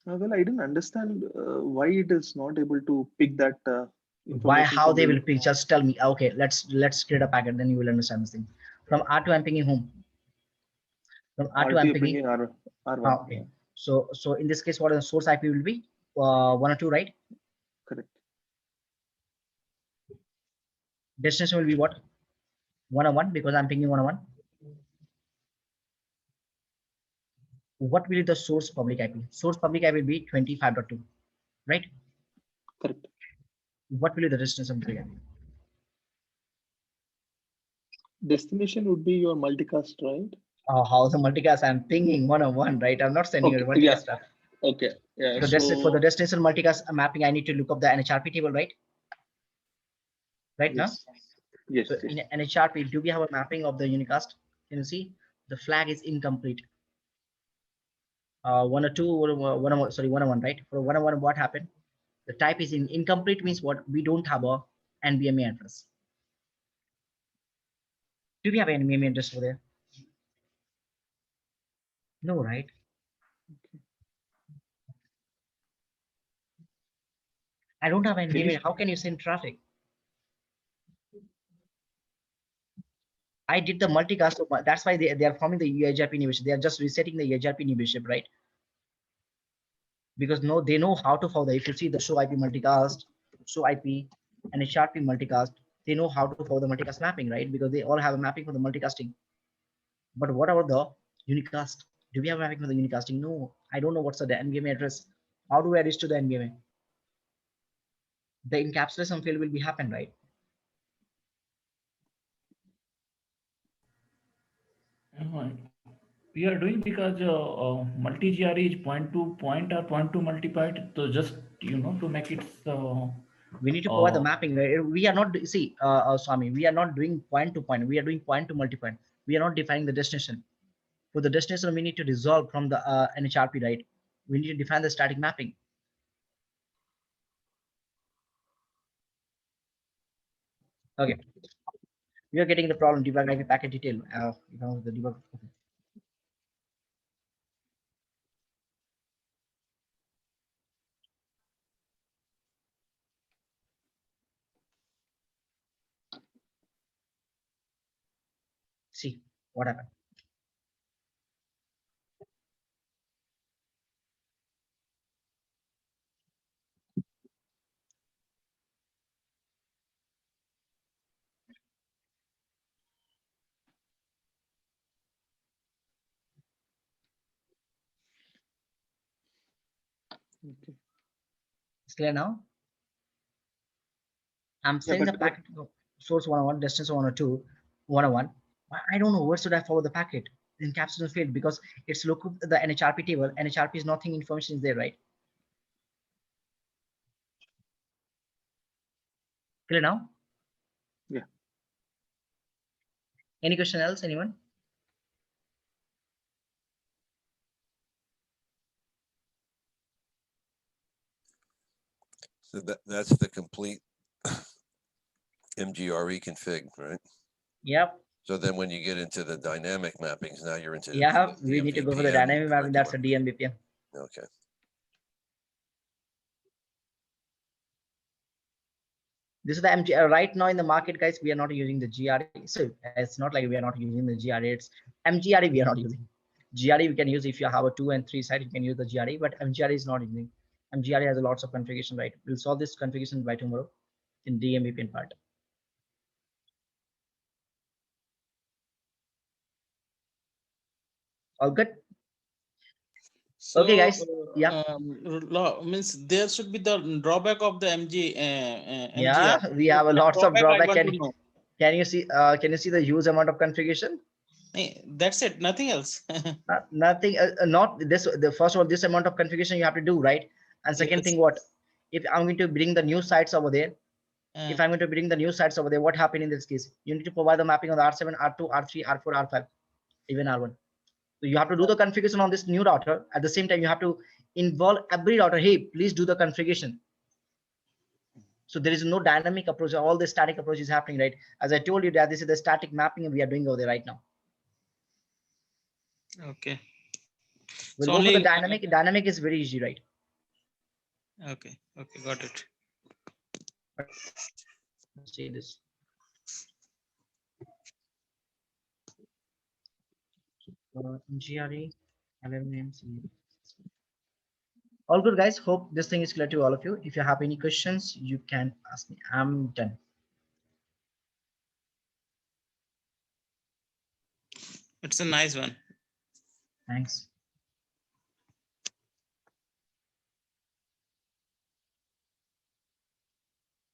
Well, I didn't understand why it is not able to pick that Why? information How from they will the. pick? Just tell me. Okay, let's create a packet. Then you will understand this thing. From R2, I'm pinging whom? From R2, I'm RT pinging. pinging R1. Okay. Yeah, So in this case, what the source IP will be? 1 or 2, right? correct. Destination will be what? 1 or 1 because I'm pinging 1 or 1. What will be the source public IP? Source public IP will be 25.2, right? Correct. What will be the destination public IP? Destination would be your multicast, right? How's the multicast? I'm pinging 1 or 1, right? I'm not sending you Okay. a Yeah. multicast stuff. Okay. Yeah. For the destination multicast mapping, I need to look up the NHRP table, right? Right now. Yes. Yes. So in NHRP, do we have a mapping of the unicast? Can you see the flag is incomplete? 1 or 2 or 1 or 1, sorry, 1 or 1, right? For 1 or 1, what happened? The type is incomplete means what? We don't have a NVMe address. Do we have an NVMe address over there? No, right? I don't have an NVMe. How can you send traffic? I did the multicast. That's why they are forming the EIGRP membership. They are just resetting the EIGRP membership, right? because no, they know how to follow. If you see the show IP multicast, show IP, NHRP multicast, they know how to follow the multicast mapping, right? Because they all have a mapping for the multicasting. But what about the unicast? Do we have a mapping for the unicasting? No, I don't know what's the NVMe address. How do I reach to the NVMe? The encapsulation fail will be happen, right? We are doing because multi-GRE is point to point or point to multi-point. So just to make it we need to provide the mapping, right? We are not see Swami, we are not doing point to point, we are doing point to multi-point. We are not defining the destination. For the destination, we need to resolve from the NHRP, right? We need to define the static mapping. Okay, we are getting the problem debug IP packet detail. The debug. Okay. See what happened. Okay. It's clear now. I'm Yeah, saying the but packet source 101, destination 102, 101. I don't know where should I follow the packet. Encapsulation failed because it's look up the NHRP table. NHRP is nothing, information is there, right? Clear now? yeah. Any question else? Anyone? So that's the complete MGRE config, right? Yep. So then when you get into the dynamic mappings, now you're into Yeah, the we need to go for the VPN dynamic mapping. That's a curriculum. DMVPN. Okay. This is the MGR right now in the market, guys. We are not using the GRE. So it's not like we are not using the GRE. It's MGRE we are not using. GRE we can use if you have a 2 and 3 site, you can use the GRE, but MGRE is not using. MGRE has a lots of configuration, right? We'll solve this configuration by tomorrow in DMVPN part. All good? So, okay, guys. Yeah. Means there should be the drawback of the MGR. Yeah, we have a lots of drawback. drawback. Can you see? Can you see the huge amount of configuration? That's it. Nothing else. Nothing. Not this. The first of all, this amount of configuration you have to do, right? And second thing, what? If I'm going to bring the new sites over there, if I'm going to bring the new sites over there, what happened in this case? You need to provide the mapping on the R7, R2, R3, R4, R5, even R1. So you have to do the configuration on this new router. At the same time, you have to involve every router. Hey, please do the configuration. So there is no dynamic approach. All the static approach is happening, right? As I told you that this is the static mapping we are doing over there right now. Okay. We'll so go for the dynamic. Dynamic is very easy, right? Okay. Okay. Got it. Let's see this. MGRE, LMMC. All good, guys. Hope this thing is clear to all of you. If you have any questions, you can ask me. I'm done. It's a nice one. Thanks.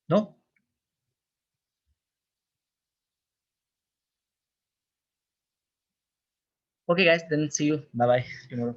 No? Okay, guys. Then see you. Bye-bye tomorrow.